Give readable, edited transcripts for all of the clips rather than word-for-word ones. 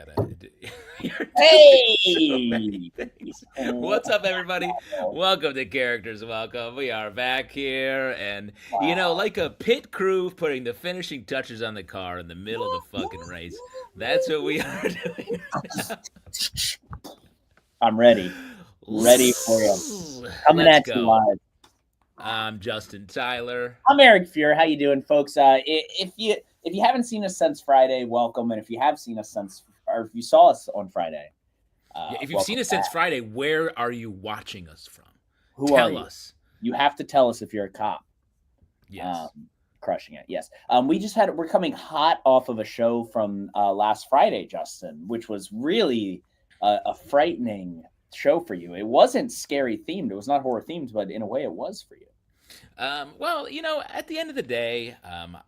gotta. You're Hey! What's up, everybody? Welcome to Characters Welcome. We are back here, and Wow. like a pit crew putting the finishing touches on the car in the middle of the fucking race. That's what we are doing right I'm ready. Ready for you. now. Coming Let's at you go. live. I'm Justin Tyler. I'm Eric Feurer. How you doing, folks? If you haven't seen us since Friday, welcome. And if you have seen us since, or if you saw us on Friday, Yeah, if you've seen welcome us since back. Friday, where are you watching us from? Who are Tell you? us. You have to tell us if you're a cop. Um, Yes. Crushing it. Yes. We're coming hot off of a show from last Friday, Justin, which was really a frightening show for you. It wasn't scary themed. It was not horror themed, but in a way, it was for you. Well, at the end of the day,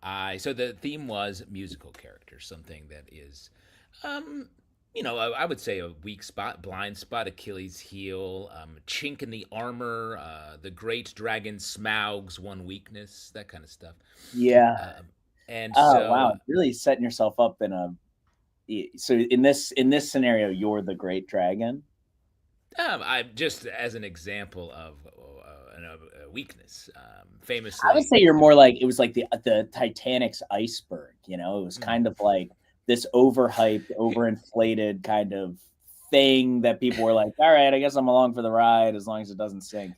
I so the theme was musical characters, something that is, um, I would say a weak spot, blind spot, Achilles' heel, chink in the armor, the great dragon Smaug's one weakness, that kind of stuff. Yeah. Um, and Oh so wow, really setting yourself up in a. So in this scenario, you're the great dragon. I just as an example of a weakness, I would famously. say you're more like it was like the Titanic's iceberg. It was Mm. kind of like this overhyped, overinflated kind of thing that people were like, "All right, I guess I'm along for the ride as long as it doesn't sink."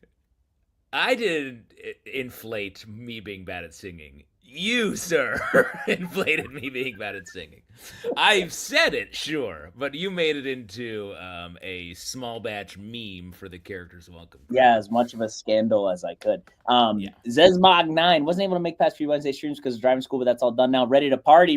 I didn't inflate me being bad at singing. You, sir, inflated me being bad at singing. I've said it, sure, but you made it into a small batch meme for the Characters Welcome Yeah, crew. as much of a scandal as I could. Yeah. Zesmog9 wasn't able to make past few Wednesday streams because of driving school, but that's all done now. Ready to party,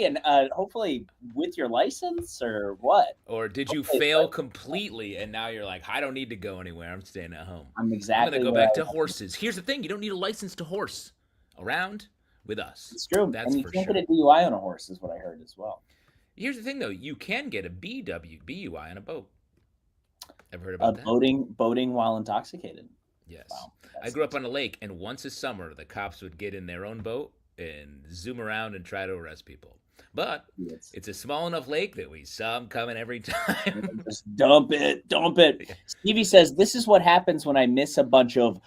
and hopefully with your license or what? Or did you Hopefully it's fail like, completely and now you're like, I don't need to go anywhere. I'm staying at home. I'm I'm going to exactly go where back I to am. horses. Here's the thing, you don't need a license to horse around with us. It's true, That's and you for can't get sure. a DUI on a horse, is what I heard as well. Here's the thing, though. You can get a BUI on a boat. Ever heard Uh, about that? boating while intoxicated. Yes. Wow, I that's grew up next. on a lake, and once a summer, the cops would get in their own boat and zoom around and try to arrest people. But It's it's a small enough lake that we saw them coming every time. just dump it, dump it. Stevie says this is what happens when I miss a bunch of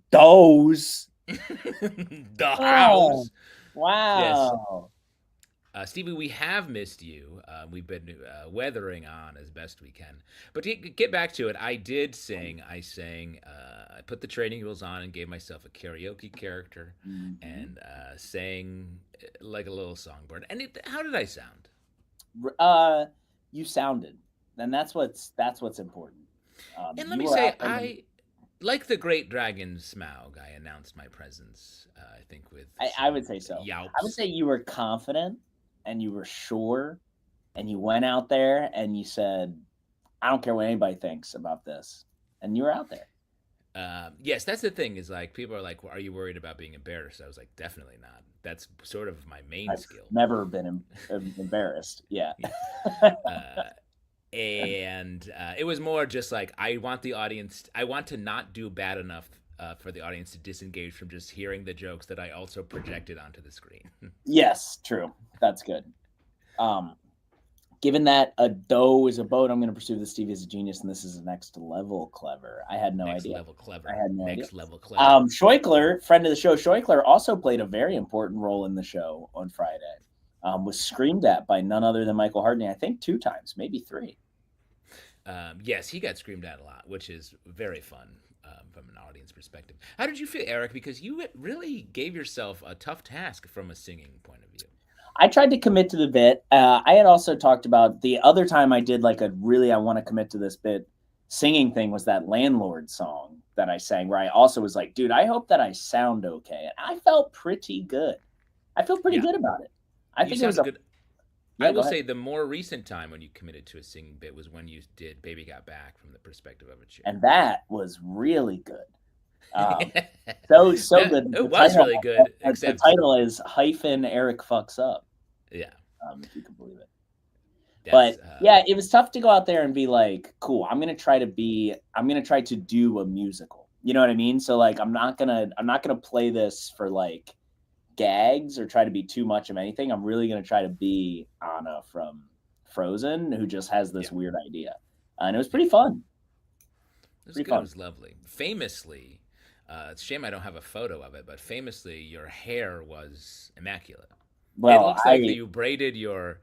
those. The Oh, house. Yes. wow. Stevie, we have missed you. We've been weathering on as best we can. But to get back to it, I did sing. I sang. I put the training wheels on and gave myself a karaoke character Mhm. and sang like a little songbird. And how did I sound? Uh, you sounded, and that's what's important. And let You me were say, out there. like the great dragon Smaug, I announced my presence, I think, with I would say some so. I would yelps. say you were confident and you were sure, and you went out there and you said, "I don't care what anybody thinks about this," and you were out there. Yes, that's the thing. Is like people are like, well, "Are you worried about being embarrassed?" I was like, "Definitely not. That's sort of my main I've skill." never been embarrassed. Yeah. Yeah. Uh, and it was more just like I want the audience. I want to not do bad enough for the audience to disengage from just hearing the jokes that I also projected onto the screen. Yes, true. That's good. Um, Given that a doe is a boat, I'm going to pursue this. Stevie is a genius, and this is next level clever. I had no Next idea. level I clever. had no idea. Next level clever. Scheuchler, friend of the show, Scheuchler also played a very important role in the show on Friday. Was screamed at by none other than Michael Hardney, I think 2 times, maybe 3. Yes, he got screamed at a lot, which is very fun from an audience perspective. How did you feel, Eric? Because you really gave yourself a tough task from a singing point of view. I tried to commit to the bit. I had also talked about the other time I did like a really I want to commit to this bit singing thing was that landlord song that I sang where I also was like, dude, I hope that I sound okay. And I felt pretty good. I feel pretty Yeah, good about it. I you think it was a sounded good. I yeah. Go will ahead. say the more recent time when you committed to a singing bit was when you did "Baby Got Back" from the perspective of a chair. And that was really good. Um, so That good. it was really good, The except title is hyphen Eric fucks up. yeah, If you can believe it. that's But yeah, it was tough to go out there and be like, cool, I'm gonna try to do a musical. You know what I mean? So like I'm not gonna play this for like gags or try to be too much of anything. I'm really gonna try to be Anna Frozen who just has Yeah, this weird idea, and it was yeah. pretty fun. It was Pretty good. It fun. was lovely. Famously, it's a shame I don't have a photo of it, but famously, your hair was immaculate. It Well, looks like I you braided your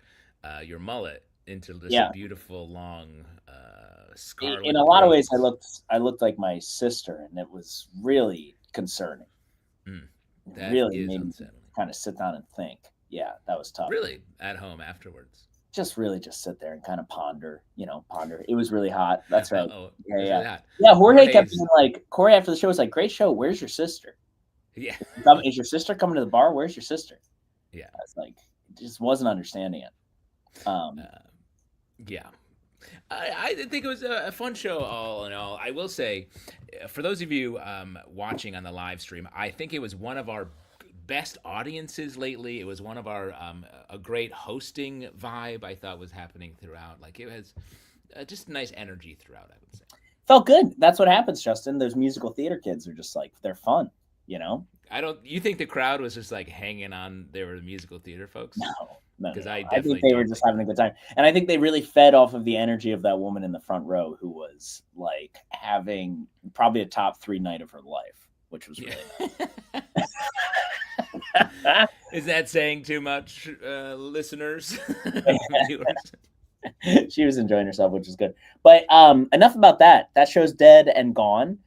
mullet into just a yeah. beautiful long In a scarlet lot of ways, braids. I looked like my sister, and it was really concerning. Mm, It that really is made me unsettling. kind of sit down and think. Yeah, that was tough. Really, at home afterwards. Just really just sit there and kind of ponder, ponder. It was really hot. Uh That's right. oh, Yeah, it's yeah. really hot. Yeah, Jorge kept Jorge's, being like, Corey after the show was like, great show. Where's your sister? yeah, Is your sister coming to the bar? Where's your sister? yeah, I was like, just wasn't understanding it. uh, yeah. I think it was a fun show, all in all. I will say, for those of you watching on the live stream, I think it was one of our best audiences lately. It was one of our a great hosting vibe I thought was happening throughout. Like it was just nice energy throughout, I would say. Felt good. That's what happens, Justin. Those musical theater kids are just like, they're fun, you know? I don't. You think the crowd was just like hanging on? They were musical theater No, folks, no, no, because no. I I think definitely they were don't just think having a good time. And I think they really fed off of the energy of that woman in the front row who was like having probably a top 3 night of her life, which was really that. nice. Is that saying too much, listeners, viewers? She was enjoying herself, which is good. But enough about that. That show's dead and gone.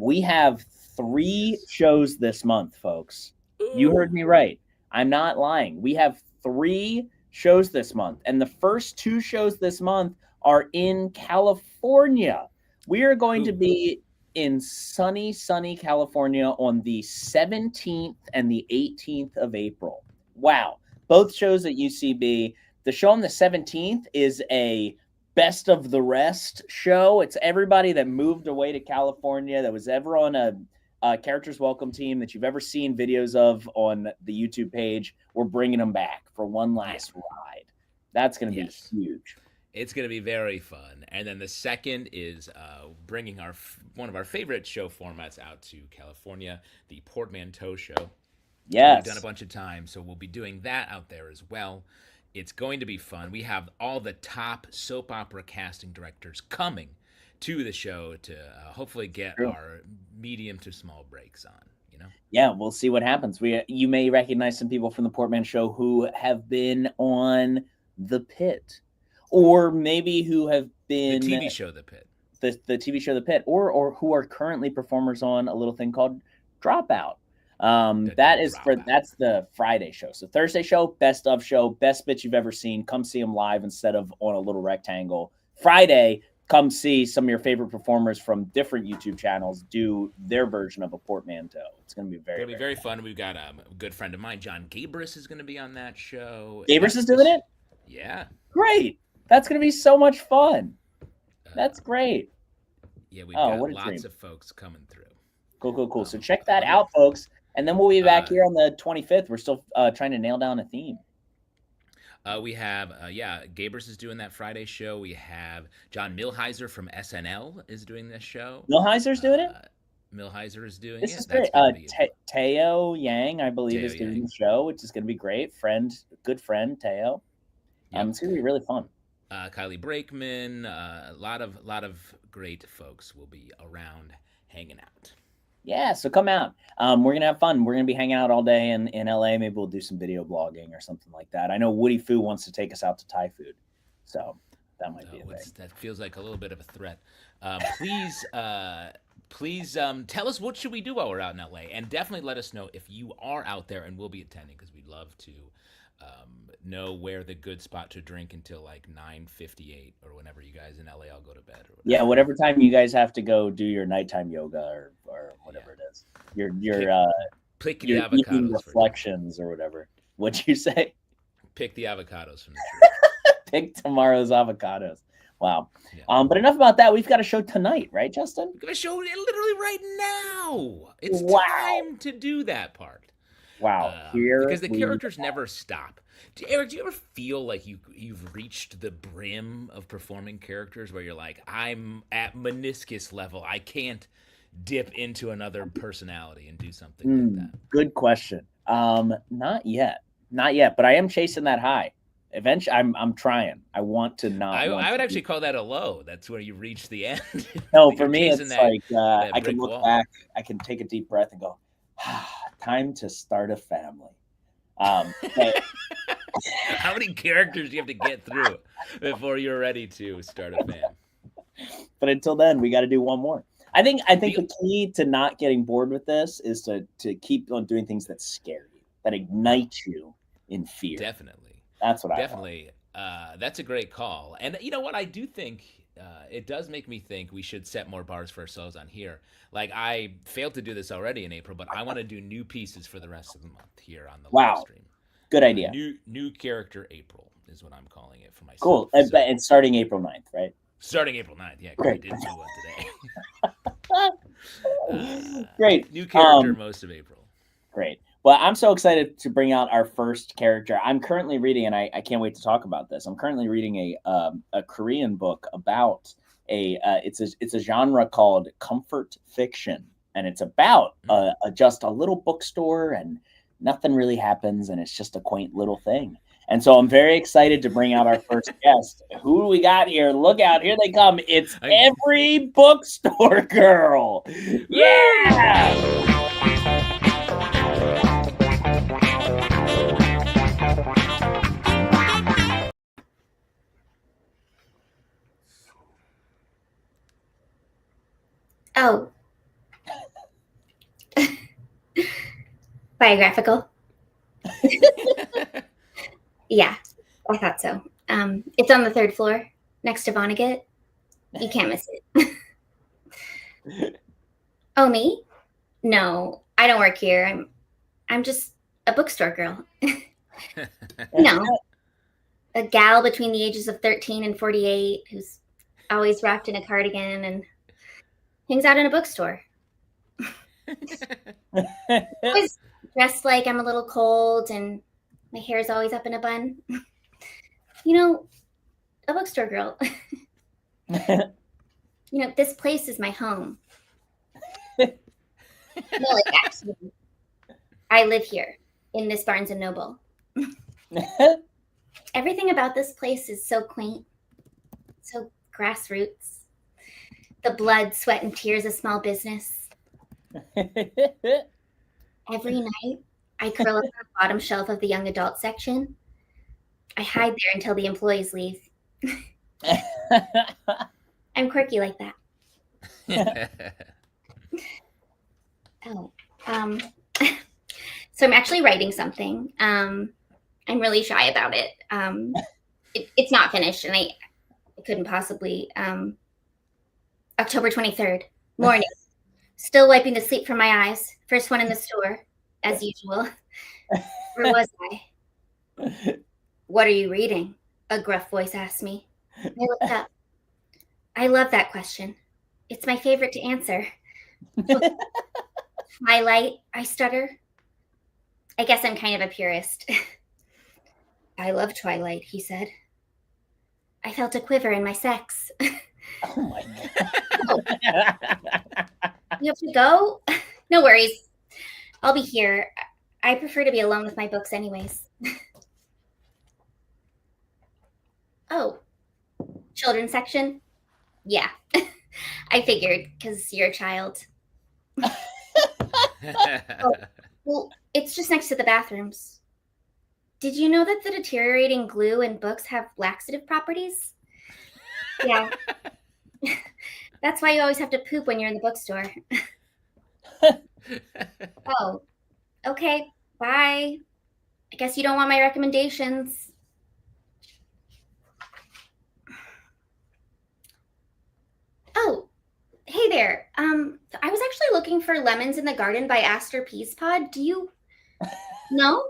We have 3 Yes. shows this month, folks. You heard Ooh. me right. I'm not lying. We have 3 shows this month, and the first 2 shows this month are in California. We are going to Ooh. be in sunny California on the 17th and the 18th of April. Wow. Both shows at UCB. The show on the 17th is a best of the rest show. It's everybody that moved away to California that was ever on a characters welcome team that you've ever seen videos of on the YouTube page. We're bringing them back for one Yeah. last ride. That's going to be Yes. huge. It's going to be very fun. And then the second is bringing one of our favorite show formats out to California, the Portmanteau Show. We've done a Yes. bunch of times, so we'll be doing that out there as well. It's going to be fun. We have all the top soap opera casting directors coming to the show to hopefully get True. our medium to small breaks on. You know, Yeah, we'll see what happens. You may recognize some people from the Portman Show who have been on The Pit, or maybe who have the been TV show The Pit. the TV show The Pit, or who are currently performers on a little thing called Dropout. The dropout. That's the Friday show. So Thursday show, best of show, best bits you've ever seen. Come see them live instead of on a little rectangle. Friday, come see some of your favorite performers from different YouTube channels do their version of a portmanteau. It's going to be It'll be very very fun. We've got a good friend of mine, John Gabris, is going to be on that show. Gabris is doing it. Yeah. Great. That's going to be so much fun. That's Uh, great. yeah, we've Oh, got what a lots dream. of folks coming through. Cool. So check that Let me. out, folks. And then we'll be back Uh, here on the 25th. We're still trying to nail down a theme. we have, Gabers is doing that Friday show. We have John Milheiser from SNL is doing this show. Milheiser's doing it. Milheiser is doing This it. is That's great. going to be Teo Yang, I believe, Teo is doing Yang. the show, which is going to be great. Good friend Teo. Yep. It's going to be really fun. Kylie Brakeman. A lot of great folks will be around hanging out. Yeah, so come out. We're gonna have fun. We're gonna be hanging out all day in LA. Maybe we'll do some video blogging or something like that. I know Woody Fu wants to take us out to Thai food, so that might be a thing. That feels like a little bit of a threat. Please tell us what should we do while we're out in LA, and definitely let us know if you are out there and will be attending, because we'd love to know where the good spot to drink until like 9:58 or whenever you guys in LA all go to bed. Or whatever. Yeah, whatever time you guys have to go do your nighttime yoga or whatever it is. Your pick the your evening avocados reflections or whatever. What'd you say? Pick the avocados from the tree. Pick tomorrow's avocados. Wow. Yeah. But enough about that. We've got a show tonight, right, Justin? We're gonna show it literally right now. It's Wow. time to do that part. Wow. Because the characters never stop. Eric, do you ever feel like you've reached the brim of performing characters where you're like, I'm at meniscus level. I can't dip into another personality and do something like that? Good question. Not yet. But I am chasing that high. Eventually, I'm trying. I want to not want I to would be. actually call that a low. That's where you reach the end. No, for You're me, chasing it's like that I can brick look wall. back, I can take a deep breath and go, time to start a family. But How many characters do you have to get through before you're ready to start a fam? until then, we got to do one more. I think The the key to not getting bored with this is to keep on doing things that scare you, that ignite you in fear. Definitely, That's what I want. definitely. That's a great call. And you know what? I do think it does make me think we should set more bars for ourselves on here. Like I failed to do this already in April, but I want to do new pieces for the rest of the month here on the live Wow, stream. good idea. New character April is what I'm calling it for Cool. myself. And, So and starting April 9th, right? starting April 9th, yeah, because we Great. didn't do one today. Great. New character most of April. Great. Well, I'm so excited to bring out our first character. I'm currently reading, and I can't wait to talk about this. I'm currently reading a Korean book about it's a genre called comfort fiction, and it's about just a little bookstore, and nothing really happens, and it's just a quaint little thing. And so I'm very excited to bring out our first guest. Who do we got here? Look out, here they come. It's every bookstore girl. Yeah. Oh, biographical. Yeah, I thought so. It's on the third floor, next to Vonnegut. You can't miss it. Oh, me? No, I don't work here. I'm just a bookstore girl. A gal between the ages of 13 and 48 who's always wrapped in a cardigan and hangs out in a bookstore. Always dressed like I'm a little cold and my hair is always up in a bun. A bookstore girl. This place is my home. Actually, I live here in this Barnes and Noble. Everything about this place is so quaint, so grassroots. The blood, sweat, and tears of small business. Every night, I curl up on the bottom shelf of the young adult section. I hide there until the employees leave. I'm quirky like that. Oh, so I'm actually writing something. I'm really shy about it. It's not finished, and I couldn't possibly. October 23rd, morning. Still wiping the sleep from my eyes. First one in the store, as usual. Where was I? What are you reading? A gruff voice asked me. I looked up. I love that question. It's my favorite to answer. Twilight, I stutter. I guess I'm kind of a purist. I love Twilight, he said. I felt a quiver in my sex. Oh my God. You have to go? No worries. I'll be here. I prefer to be alone with my books anyways. Oh, children's section? Yeah. I figured, because you're a child. Well, it's just next to the bathrooms. Did you know that the deteriorating glue in books have laxative properties? Yeah. That's why you always have to poop when you're in the bookstore. Oh, okay. Bye. I guess you don't want my recommendations. Oh, hey there. I was actually looking for Lemons in the Garden by Astor Peace Pod. Do you know?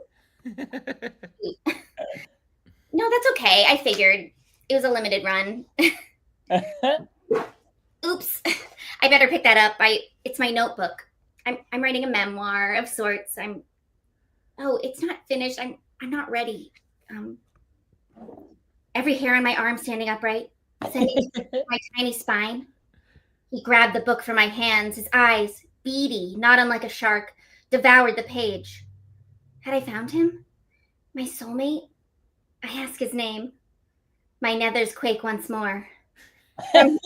No, that's okay. I figured it was a limited run. Oops. I better pick that up. It's my notebook. I'm writing a memoir of sorts. It's not finished. I'm not ready. Every hair on my arm standing upright, sending to my tiny spine. He grabbed the book from my hands, his eyes, beady, not unlike a shark, devoured the page. Had I found him? My soulmate? I ask his name. My nethers quake once more. From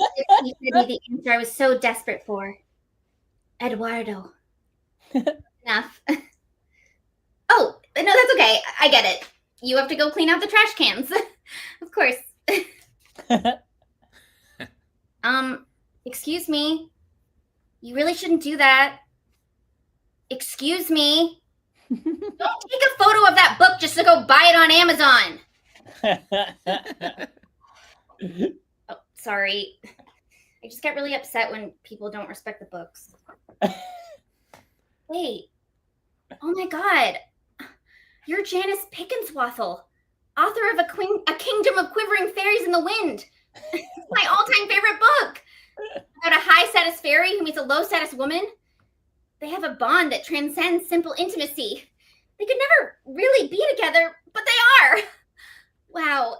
he said me the answer I was so desperate for. Eduardo. Enough. Oh, no, that's okay. I get it. You have to go clean out the trash cans. Of course. Excuse me. You really shouldn't do that. Excuse me. Don't take a photo of that book just to go buy it on Amazon. Oh, sorry. I just get really upset when people don't respect the books. Wait. Oh my God. You're Janice Pickenswathel, author of A Kingdom of Quivering Fairies in the Wind. It's my all-time favorite book. About a high-status fairy who meets a low-status woman. They have a bond that transcends simple intimacy. They could never really be together, but they are. Wow.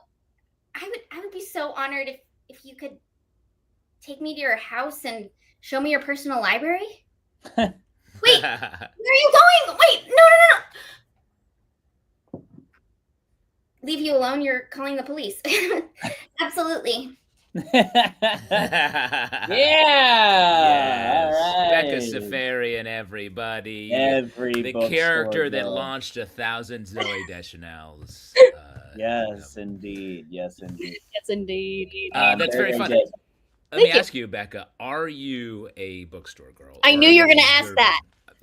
I would be so honored if you could take me to your house and show me your personal library. Wait, where are you going? Wait, no. Leave you alone? You're calling the police. Absolutely. Yeah. Yes. All right. Becca Safarian, everybody. Every the bookstore character that girl. launched 1,000 Zoe Deschanel's. Yes, indeed. Yes, indeed. Yes, indeed. That's very funny. good. Let me ask you, Becca, are you a bookstore girl? I Or knew are you were gonna ask observant? that.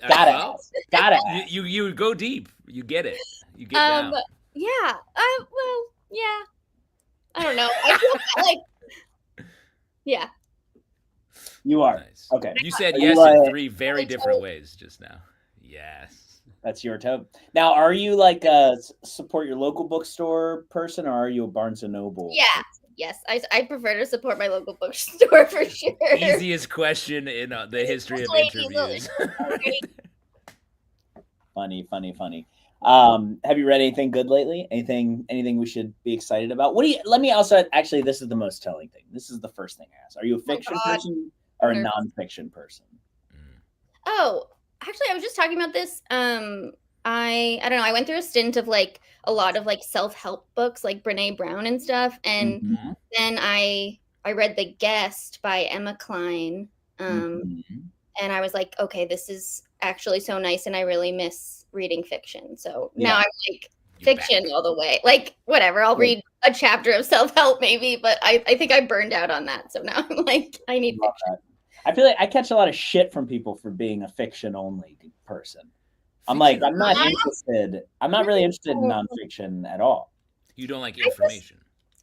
Gotta Well, ask. Gotta ask. you go deep. You get it. You get down. Yeah. Well, yeah. I don't know. I feel like, yeah. You are. Nice. Okay. You said Are you yes like- in 3 very different ways just now. Yes. That's your tone. Now, are you like a support your local bookstore person, or are you a Barnes and Noble? Yeah. Yes. I prefer to support my local bookstore for sure. Easiest question in the history of interviews. Funny. Have you read anything good lately? Anything we should be excited about? Let me also, actually, this is the most telling thing. This is the first thing I asked. Are you a fiction person or a nonfiction person? Oh, actually, I was just talking about this. I don't know. I went through a stint of like a lot of like self-help books, like Brene Brown and stuff, and then I read The Guest by Emma Cline, and I was like, okay, this is actually so nice, and I really miss reading fiction. So now I'm like fiction all the way. Like whatever, I'll read a chapter of self-help maybe, but I think I burned out on that. So now I'm like, I need fiction. I feel like I catch a lot of shit from people for being a fiction only person. I'm like, I'm not interested. I'm not really interested in nonfiction at all. You don't like information.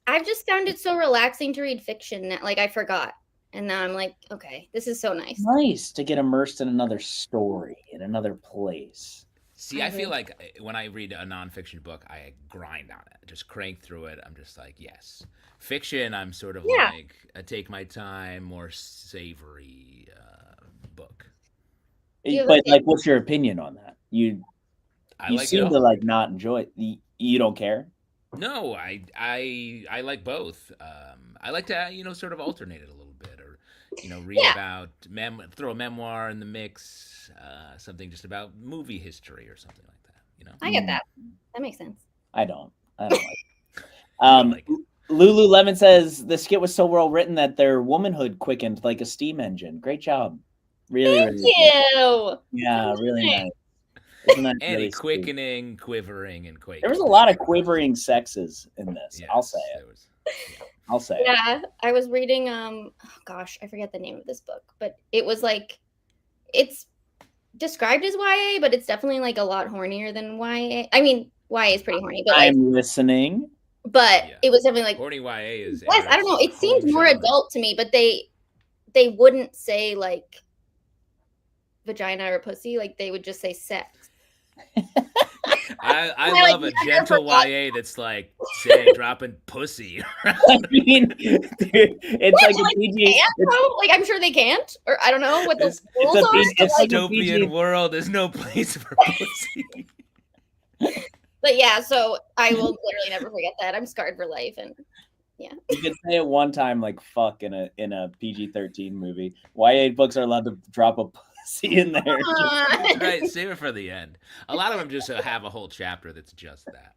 I've just found it so relaxing to read fiction that like I forgot. And now I'm like, okay, this is so nice. Nice to get immersed in another story, in another place. See, I feel like when I read a nonfiction book, I grind on it, just crank through it. I'm just like, yes. Fiction, I'm sort of like a take my time, more savory book. But like, what's your opinion on that? You like seem to like not enjoy it. You don't care? No, I like both. I like to sort of alternate it a little bit, or read about throw a memoir in the mix, something just about movie history or something like that. I get that. That makes sense. I don't like it. Lululemon says the skit was so well written that their womanhood quickened like a steam engine. Great job. Really, Thank you. Yeah, really nice. Isn't that and really quickening, quivering, and quaking. There was a lot of quivering sexes in this. Yes, I'll say it. I'll say it. Yeah, I was reading I forget the name of this book, but it was like it's described as YA, but it's definitely like a lot hornier than YA. I mean, YA is pretty horny, but like, I'm listening. But it was definitely like horny YA is. Yes, I don't know. It seemed more adult to me, but they wouldn't say like vagina or pussy, like they would just say sex. I love a gentle YA that's like dropping pussy. I mean, dude, it's like a PG. Like I'm sure they can't, or I don't know what the rules are. It's a dystopian world. There's no place for pussy. But yeah, so I will literally never forget that. I'm scarred for life, and yeah. You can say it one time, like fuck, in a PG-13 movie. YA books are allowed to drop a See you in there. That's right. Save it for the end. A lot of them just have a whole chapter that's just that.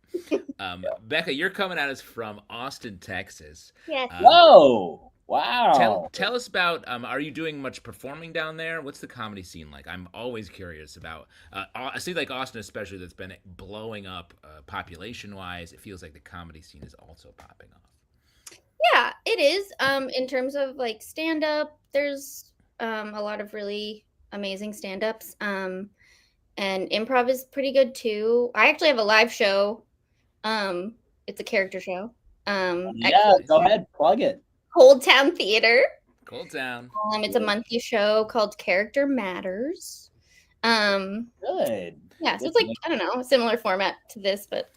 Becca, you're coming at us from Austin, Texas. Yes. Whoa! Wow. Tell us about. Are you doing much performing down there? What's the comedy scene like? I'm always curious about. I see like Austin, especially, that's been blowing up population wise. It feels like the comedy scene is also popping off. Yeah, it is. In terms of like stand up, there's a lot of really amazing stand ups. And improv is pretty good too. I actually have a live show. It's a character show. Yeah, go ahead, plug it. Cold Town Theater. Cold Town. It's a monthly show called Character Matters. Good. Yeah, so it's like, I don't know, a similar format to this, but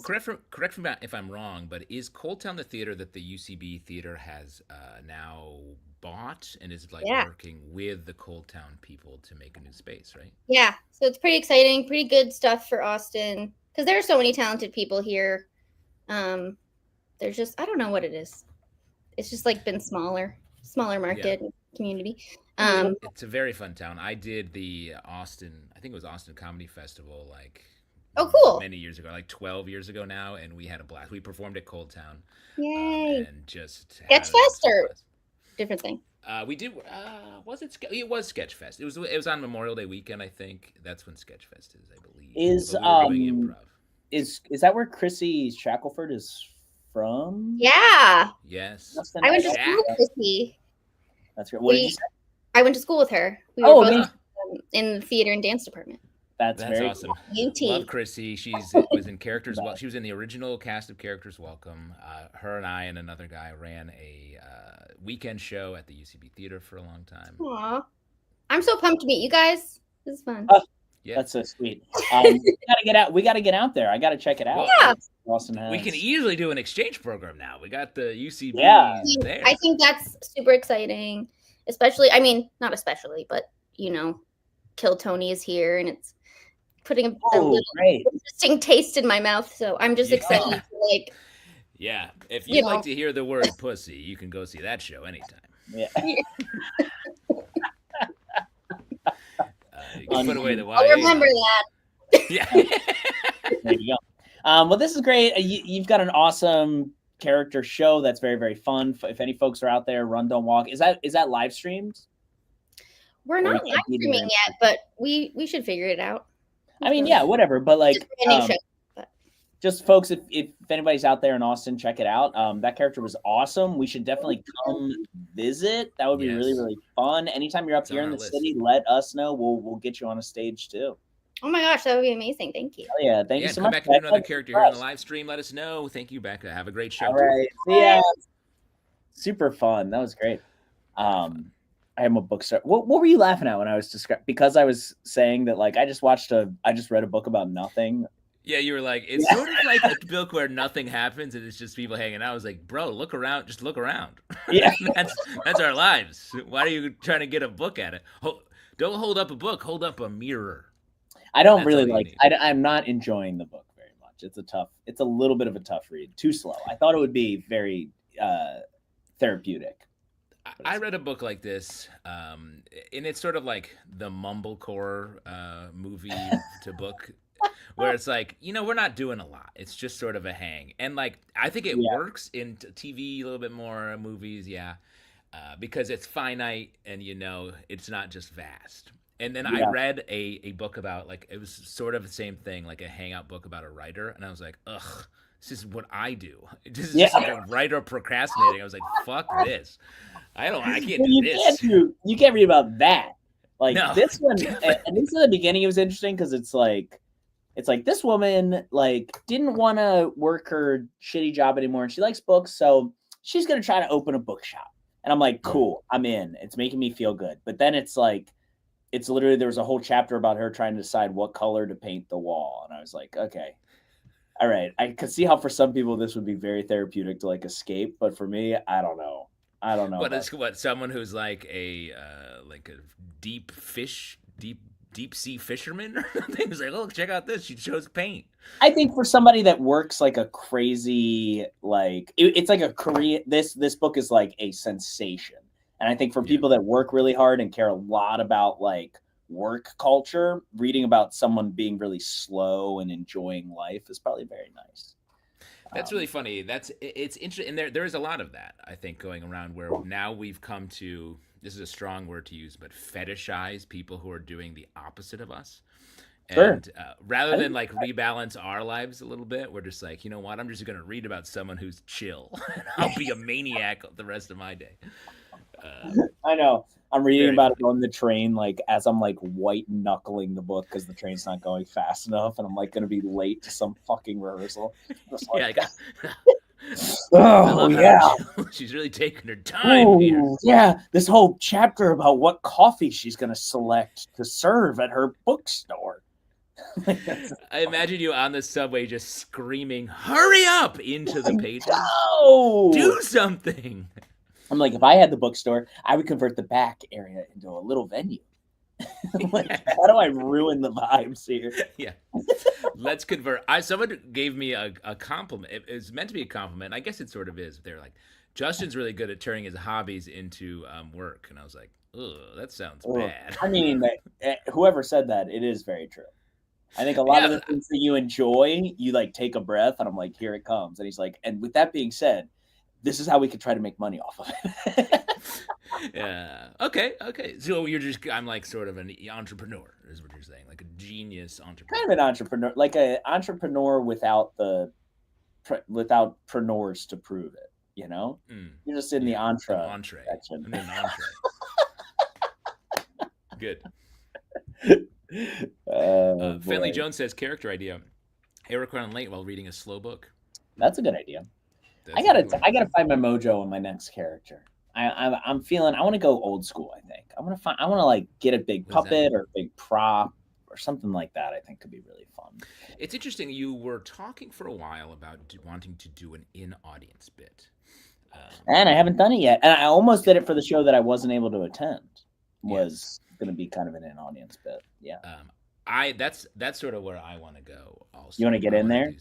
correct me if I'm wrong, but is Cold Town the theater that the UCB theater has now bought and is like working with the Cold Town people to make a new space, right? Yeah, so it's pretty exciting, pretty good stuff for Austin because there are so many talented people here. There's just, I don't know what it is. It's just like been smaller market community. It's a very fun town. I did the Austin, I think it was Austin Comedy Festival, like cool, many years ago, like 12 years ago now, and we had a blast. We performed at Cold Town. Yay! And just Sketchfest or different thing. We did. Was it? It was Sketchfest. It was on Memorial Day weekend. I think that's when Sketchfest is. I believe. Is improv. Is that where Chrissy Shackelford is from? Yeah. Yes. I went to school with Chrissy. That's great. What did you say? I went to school with her. We were both me. in the theater and dance department. That's very awesome. Cool. UT. Love Chrissy. Was in Characters. Well, she was in the original cast of Characters Welcome. Her and I and another guy ran a weekend show at the UCB Theater for a long time. Aw. I'm so pumped to meet you guys. This is fun. Yeah. That's so sweet. We gotta get out. We gotta get out there. I gotta check it out. Yeah. Austin has. We can easily do an exchange program now. We got the UCB there. I think that's super exciting. Especially, I mean, not especially, but Kill Tony is here, and it's putting a little interesting taste in my mouth. So I'm just excited to Yeah, if you'd like to hear the word pussy, you can go see that show anytime. Yeah. You can put away the YA. I'll remember that. Yeah. There you go. Well, this is great. You've got an awesome character show that's very, very fun. If any folks are out there, Run Don't Walk. Is that live streamed? We're not live streaming yet, but we should figure it out. I mean, yeah, whatever. But like, just folks, if anybody's out there in Austin, check it out. That character was awesome. We should definitely come visit. That would be really, really fun. Anytime you're up here in the city, let us know. We'll get you on a stage too. Oh my gosh, that would be amazing. Thank you. Yeah, thank you so much. Come back and do another character here on the live stream. Let us know. Thank you, Becca. Have a great show. All right. Yeah. Super fun. That was great. I am a bookstore. What were you laughing at when I was describing? Because I was saying that like I just read a book about nothing. Yeah, you were like, it's sort of like a book where nothing happens and it's just people hanging out. I was like, bro, look around. Just look around. Yeah. that's our lives. Why are you trying to get a book at it? Don't hold up a book. Hold up a mirror. I don't really like. I'm not enjoying the book very much. It's a little bit of a tough read. Too slow. I thought it would be very therapeutic. I read a book like this, and it's sort of like the mumblecore movie to book, where it's like, we're not doing a lot. It's just sort of a hang, and like I think it works in TV a little bit more, movies, because it's finite and it's not just vast. And then I read a book about, like, it was sort of the same thing, like a hangout book about a writer. And I was like, ugh, this is what I do. This is just like a writer procrastinating. I was like, fuck this. I can't do this. You can't read about that. Like this one, and this is the beginning. It was interesting because it's like this woman like didn't want to work her shitty job anymore. And she likes books. So she's going to try to open a bookshop. And I'm like, cool, I'm in. It's making me feel good. But then it's like, it's literally, there was a whole chapter about her trying to decide what color to paint the wall. And I was like, okay, all right. I could see how for some people this would be very therapeutic to like escape. But for me, I don't know. What someone who's like a deep sea fisherman or something was like, oh, check out this. She chose paint. I think for somebody that works like a crazy, like it's like a Korean, this book is like a sensation. And I think for Yeah. people that work really hard and care a lot about like work culture, reading about someone being really slow and enjoying life is probably very nice. That's really funny. It's interesting, and there is a lot of that I think going around where now we've come to, this is a strong word to use, but fetishize people who are doing the opposite of us. Sure. And rather I than think like rebalance our lives a little bit, we're just like, you know what? I'm just going to read about someone who's chill. I'll be a maniac the rest of my day. I know. I'm reading Very about funny. it on the train, like as I'm like white knuckling the book because the train's not going fast enough, and I'm like going to be late to some fucking rehearsal. Just Yeah, like, I oh love how yeah, chill. She's really taking her time here. oh yeah. This whole chapter about what coffee she's going to select to serve at her bookstore. Like, that's I imagine you on the subway just screaming, "Hurry up!" into the pages. go. Do something. I'm like, if I had the bookstore, I would convert the back area into a little venue. Like, how do I ruin the vibes here? Yeah. Let's convert. Someone gave me a compliment. It was meant to be a compliment. I guess it sort of is. They're like, Justin's really good at turning his hobbies into work, and I was like, ugh, that sounds bad. I mean, whoever said that, it is very true. I think a lot of Yeah. the things that you enjoy, you like take a breath, and I'm like, here it comes. And he's like, and with that being said, this is how we could try to make money off of it. Yeah. Okay. Okay. So I'm like sort of an entrepreneur, is what you're saying, like a genius entrepreneur. Kind of an entrepreneur, like an entrepreneur without preneurs to prove it. You know, you're just in the An entree entree. section. I'm in an entree. Good. Finley Boy. Jones says character idea. Eric ran late while reading a slow book. That's a good idea. That's I a gotta good one. I gotta find my mojo in my next character. I'm feeling I want to go old school. I think I want to like get a big What does that puppet mean? or a big prop or something like that. I think could be really fun. It's interesting. You were talking for a while about wanting to do an in-audience bit. And I haven't done it yet. And I almost did it for the show that I wasn't able to attend. Yeah. Was going to be kind of an in-audience bit. Yeah. That's sort of where I want to go. Also, You want to get in there?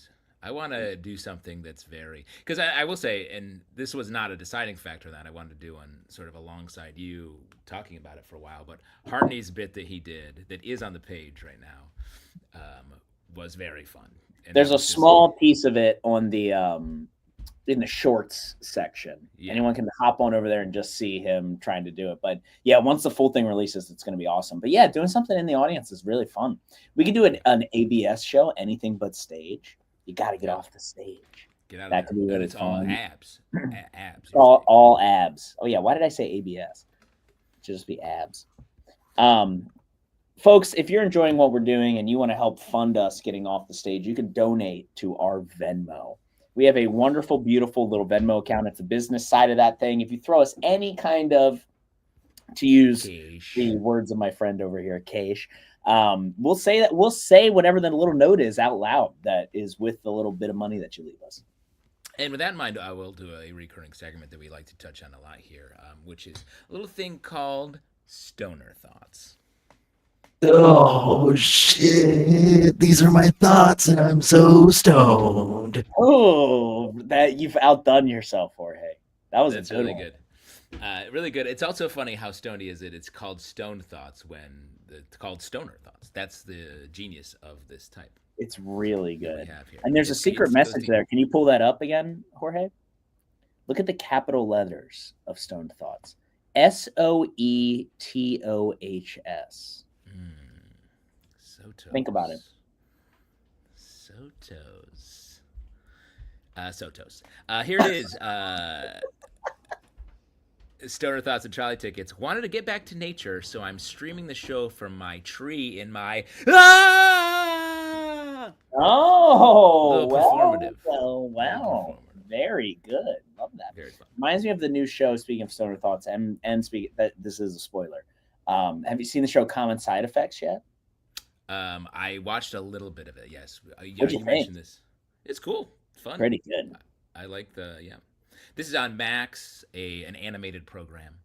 I want to do something that's very, because I will say, and this was not a deciding factor that I wanted to do on sort of alongside you talking about it for a while, but Hartney's bit that he did that is on the page right now was very fun. And There's that a was just- small piece of it on the in the shorts section. Yeah. Anyone can hop on over there and just see him trying to do it. But yeah, once the full thing releases, it's going to be awesome. But yeah, doing something in the audience is really fun. We could do an ABS show, anything but stage. You got to get off the stage. Get out of That there. could be really And it's all fun. abs. Abs. All abs. Oh yeah, why did I say ABS? It should just be abs. Folks, if you're enjoying what we're doing and you want to help fund us getting off the stage, you can donate to our Venmo. We have a wonderful, beautiful little Venmo account. It's a business side of that thing. If you throw us any kind of, to use the words of my friend over here, cash, we'll say whatever the little note is out loud that is with the little bit of money that you leave us. And with that in mind, I will do a recurring segment that we like to touch on a lot here, which is a little thing called Stoner Thoughts. Oh shit! These are my thoughts, and I'm so stoned. Oh, that you've outdone yourself, Jorge. That was That's a good really one. good. Really good. It's also funny how stony is it? It's called Stoned Thoughts when it's called Stoner Thoughts. That's the genius of this type. It's really that we good. have here. And there's a It's secret those message deep- there. Can you pull that up again, Jorge? Look at the capital letters of Stoned Thoughts. SOETOHS. Sotos. Think about it. Sotos. Sotos. Here it is. Stoner Thoughts and Charlie Tickets. Wanted to get back to nature, so I'm streaming the show from my tree in my Oh, Little performative. Wow. Very good. Love that. Very fun. Reminds me of the new show, speaking of Stoner Thoughts, and speaking that this is a spoiler. Have you seen the show Common Side Effects yet? I watched a little bit of it. Yes, What'd you you think? mentioned this. It's cool, fun. Pretty good. I like the. This is on Max, an animated program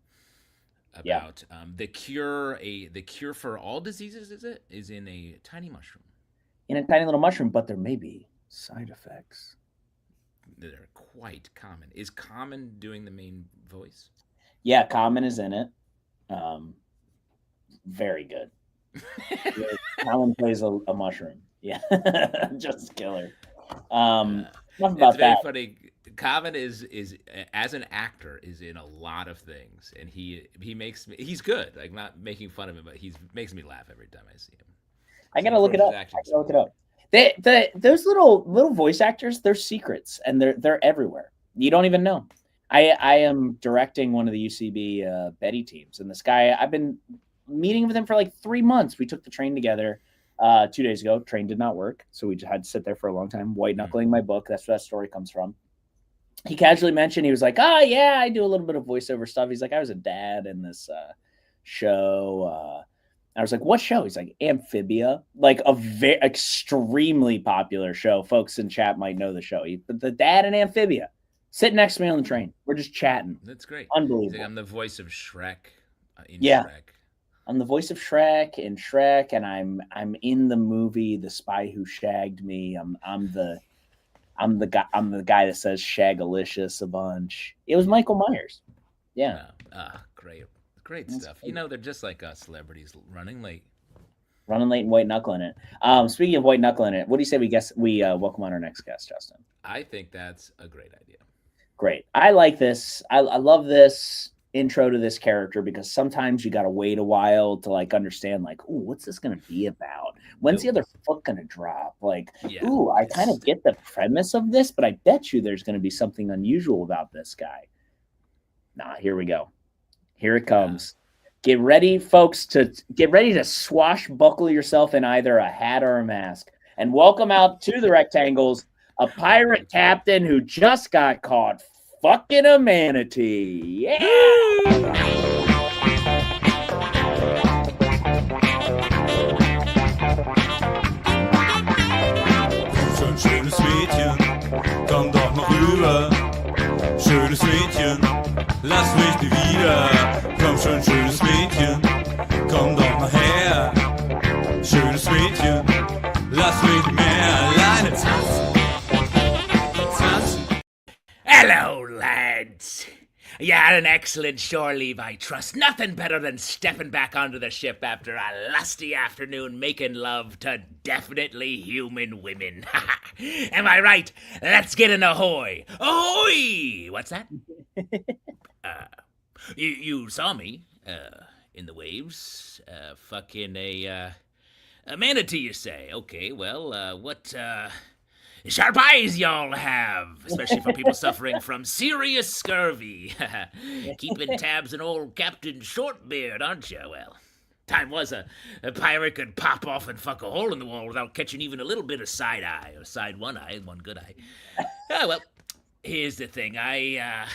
about the cure. The cure for all diseases is in a tiny mushroom. In a tiny little mushroom, but there may be side effects. That are quite common. Is Common doing the main voice? Yeah, Common is in it. Very good. Common plays a mushroom. Yeah, just killer. Enough It's about very that. funny. Common is as an actor is in a lot of things, and he makes me. He's good. Like not making fun of him, but he makes me laugh every time I see him. I So gotta look it up. I gotta look it up. Those little voice actors, they're secrets, and they're everywhere. You don't even know. I am directing one of the UCB Betty teams, and this guy, I've been meeting with him for like 3 months. We took the train together 2 days ago. Train did not work, so we just had to sit there for a long time, white knuckling my book. That's where that story comes from. He casually mentioned, he was like, "Oh yeah, I do a little bit of voiceover stuff." He's like, "I was a dad in this show." I was like, "What show?" He's like, "Amphibia," like a very extremely popular show. Folks in chat might know the show. But the dad in Amphibia, sitting next to me on the train. We're just chatting. That's great. Unbelievable. Like, I'm the voice of Shrek in Yeah. Shrek. I'm the voice of Shrek in Shrek, and I'm in the movie The Spy Who Shagged Me. I'm the guy that says Shagalicious a bunch. It was Michael Myers. Yeah. Great stuff. You know, they're just like us celebrities running late. Running late and white knuckling it. Speaking of white knuckling it, what do you say we welcome on our next guest, Justin? I think that's a great idea. Great. I like this. I love this intro to this character because sometimes you got to wait a while to like understand like, ooh, what's this going to be about? When's the other foot going to drop? Like, ooh, I kind of get the premise of this, but I bet you there's going to be something unusual about this guy. Nah, here we go. Here it comes. Get ready, folks, to swashbuckle yourself in either a hat or a mask. And welcome out to the rectangles, a pirate captain who just got caught fucking a manatee. Yeah! Schönes Mädchen, komm doch noch rüber. Schönes Mädchen, lass mich nie wieder. Komm schon, schönes Mädchen, komm doch noch her. Schönes Mädchen, lass mich mehr alleine tanzen. Hello, lads. You had an excellent shore leave, I trust. Nothing better than stepping back onto the ship after a lusty afternoon making love to definitely human women. Am I right? Let's get an ahoy. Ahoy! What's that? You saw me in the waves, fucking a manatee, you say? Okay, well, what sharp eyes y'all have, especially for people suffering from serious scurvy. Keeping tabs on old Captain Shortbeard, aren't you? Well, time was a pirate could pop off and fuck a hole in the wall without catching even a little bit of side eye, or side one eye and one good eye. Well, here's the thing. I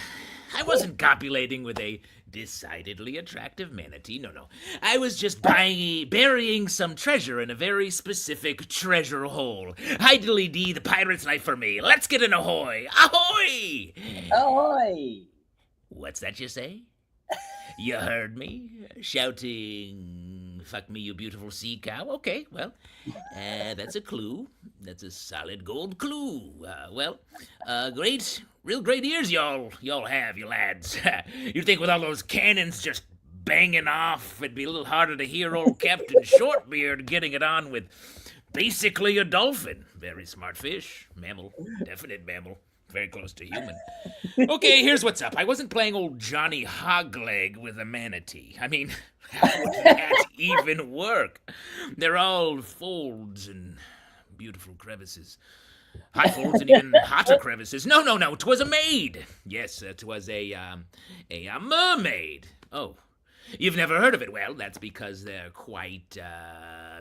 wasn't copulating with a decidedly attractive manatee. No. I was just burying some treasure in a very specific treasure hole. Idly-dee, the pirate's life for me. Let's get an ahoy. Ahoy! Ahoy! What's that you say? You heard me shouting, fuck me, you beautiful sea cow. Okay, well, that's a clue. That's a solid gold clue. Real great ears y'all have, you lads. You'd think with all those cannons just banging off, it'd be a little harder to hear old Captain Shortbeard getting it on with basically a dolphin. Very smart fish. Mammal. Definite mammal. Very close to human. Okay, here's what's up. I wasn't playing old Johnny Hogleg with a manatee. I mean, how would that even work? They're all folds and beautiful crevices. High folds and even hotter crevices. No. 'Twas a maid. Yes, 'twas a mermaid. Oh, you've never heard of it? Well, that's because they're quite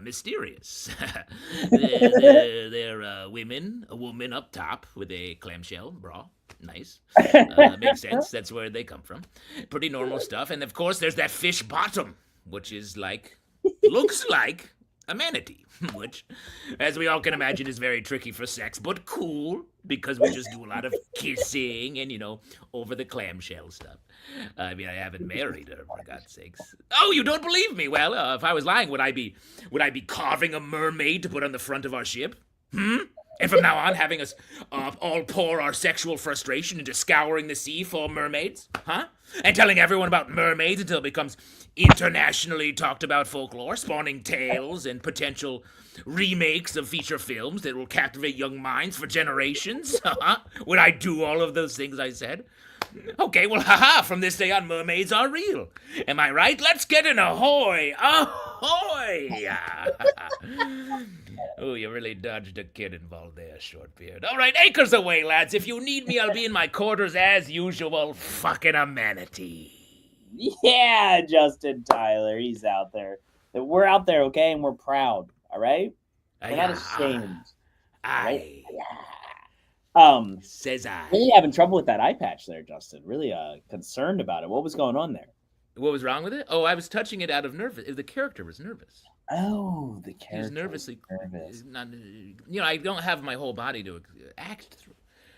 mysterious. they're women, a woman up top with a clamshell bra. Nice. Makes sense. That's where they come from. Pretty normal stuff. And of course, there's that fish bottom, which is looks like a manatee, which, as we all can imagine, is very tricky for sex, but cool, because we just do a lot of kissing and, over the clamshell stuff. I mean, I haven't married her, for God's sakes. Oh, you don't believe me? Well, if I was lying, would I be carving a mermaid to put on the front of our ship? And from now on, having us all pour our sexual frustration into scouring the sea for mermaids, huh? And telling everyone about mermaids until it becomes internationally talked about folklore, spawning tales and potential remakes of feature films that will captivate young minds for generations, huh? Would I do all of those things I said? Okay, well, haha, from this day on, mermaids are real. Am I right? Let's get an ahoy! Ahoy! Oh, you really dodged a kid involved there, Shortbeard. All right, acres away, lads. If you need me, I'll be in my quarters as usual. Fucking amenity. Yeah, Justin Tyler, he's out there. We're out there, okay, and we're proud. All right, we're not ashamed. Aye. Right? Says I. Really having trouble with that eye patch there, Justin. Really concerned about it. What was going on there? What was wrong with it? Oh, I was touching it out of nervous. The character was nervous. Oh, the character. He's nervously nervous. Not, I don't have my whole body to act through.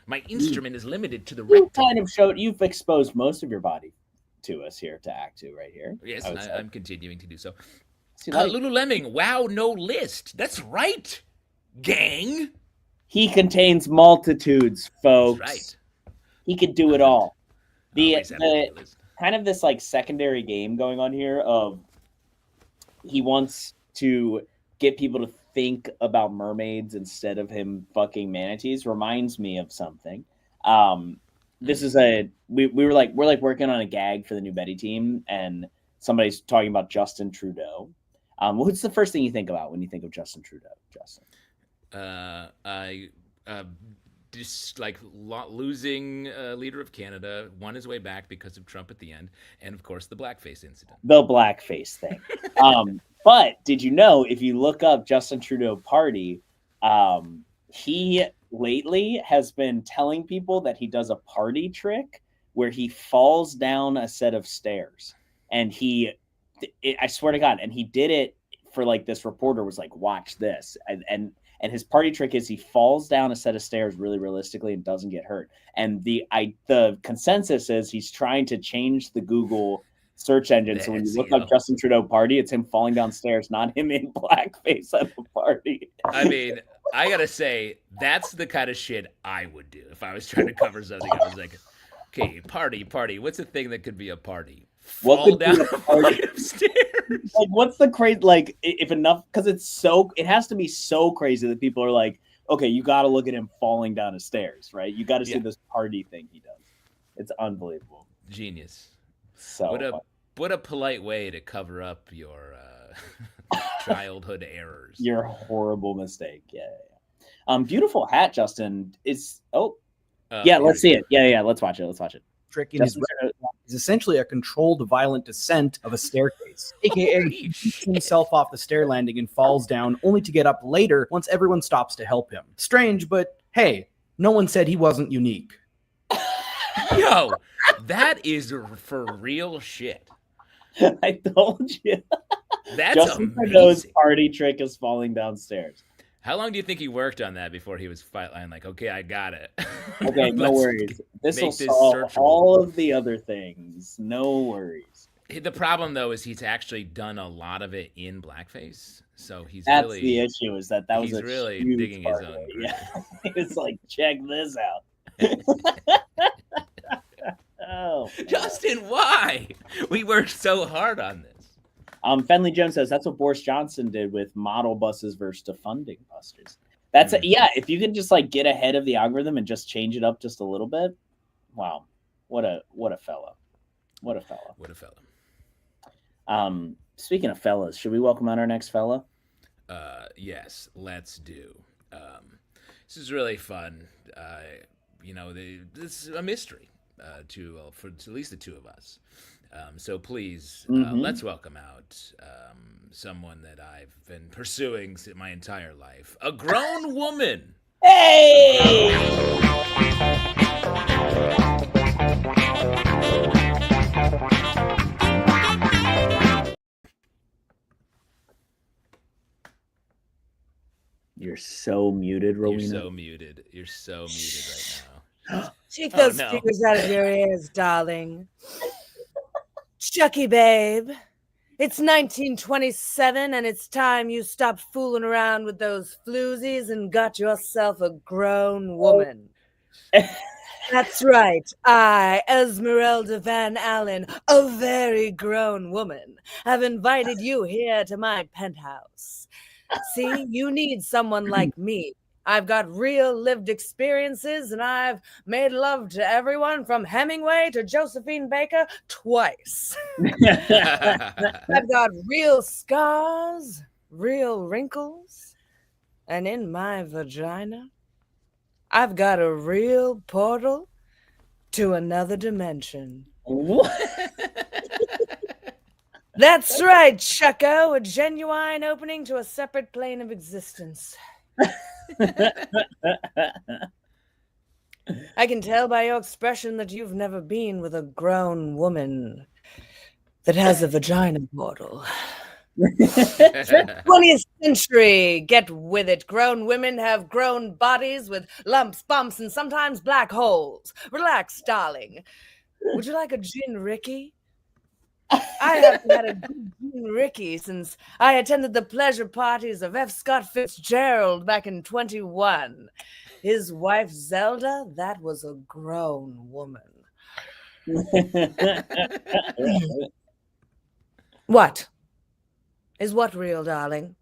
My instrument is limited to the rectum. You've exposed most of your body to us here to act to right here. Yes, I'm continuing to do so. See, Lululemon, wow, no list. That's right, gang. He contains multitudes, folks. That's right. He could do it all. The list. kind of this like secondary game going on here of he wants to get people to think about mermaids instead of him fucking manatees reminds me of something. This is we're working on a gag for the new Betty team, and somebody's talking about Justin Trudeau. What's the first thing you think about when you think of Justin Trudeau, Justin? I just like losing leader of Canada, won his way back because of Trump at the end, and of course the blackface incident. The blackface thing. But did you know if you look up Justin Trudeau party, he lately has been telling people that he does a party trick where he falls down a set of stairs, and I swear to God, and he did it for like this reporter was like, watch this, and his party trick is he falls down a set of stairs really realistically and doesn't get hurt. And the consensus is he's trying to change the Google search engine. So when you look up Justin Trudeau party, it's him falling downstairs, not him in blackface at the party. I mean, I gotta say, that's the kind of shit I would do if I was trying to cover something. I was like, okay, party. What's a thing that could be a party? Fall down a flight of stairs. Like, what's the crazy? Like, if enough, because it has to be so crazy that people are like, okay, you got to look at him falling down the stairs, right? You got to see this party thing he does. It's unbelievable. Genius. So what a polite way to cover up your childhood errors. Your horrible mistake. Yeah. Beautiful hat, Justin. Let's see it. Yeah. Let's watch it. Trick in his is essentially a controlled violent descent of a staircase, aka he shoots himself off the stair landing and falls down only to get up later once everyone stops to help him. Strange, but hey, no one said he wasn't unique. Yo, that is for real shit. I told you. That's Justin amazing. Trudeau's party trick is falling downstairs. How long do you think he worked on that before he was flatline? Like, okay, I got it. Okay, no worries. This will solve all of the other things. No worries. The problem, though, is he's actually done a lot of it in blackface. So that's the issue. Is that was he's really digging his own. Yeah, it's like, check this out. Oh, Justin, why? We worked so hard on this. Fenley Jones says that's what Boris Johnson did with model buses versus defunding busters. That's if you can just like get ahead of the algorithm and just change it up just a little bit. Wow, what a fella. Speaking of fellas, should we welcome out our next fella? Yes, let's do. This is really fun. This is a mystery for at least the two of us. So please, let's welcome out someone that I've been pursuing my entire life. A grown woman. Hey! You're so muted, Rowena. You're so muted right now. Take those fingers out of your ears, darling. Chucky, babe. It's 1927, and it's time you stopped fooling around with those floozies and got yourself a grown woman. That's right. I, Esmeralda Van Allen, a very grown woman, have invited you here to my penthouse. See, you need someone like me. I've got real lived experiences, and I've made love to everyone from Hemingway to Josephine Baker twice. I've got real scars, real wrinkles, and in my vagina, I've got a real portal to another dimension. That's right, Chucko, a genuine opening to a separate plane of existence. I can tell by your expression that you've never been with a grown woman that has a vagina portal. 20th century, get with it. Grown women have grown bodies with lumps, bumps, and sometimes black holes. Relax, darling. Would you like a gin Ricky? I haven't had a good gin Ricky since I attended the pleasure parties of F. Scott Fitzgerald back in 21. His wife Zelda, that was a grown woman. What? Is what real, darling?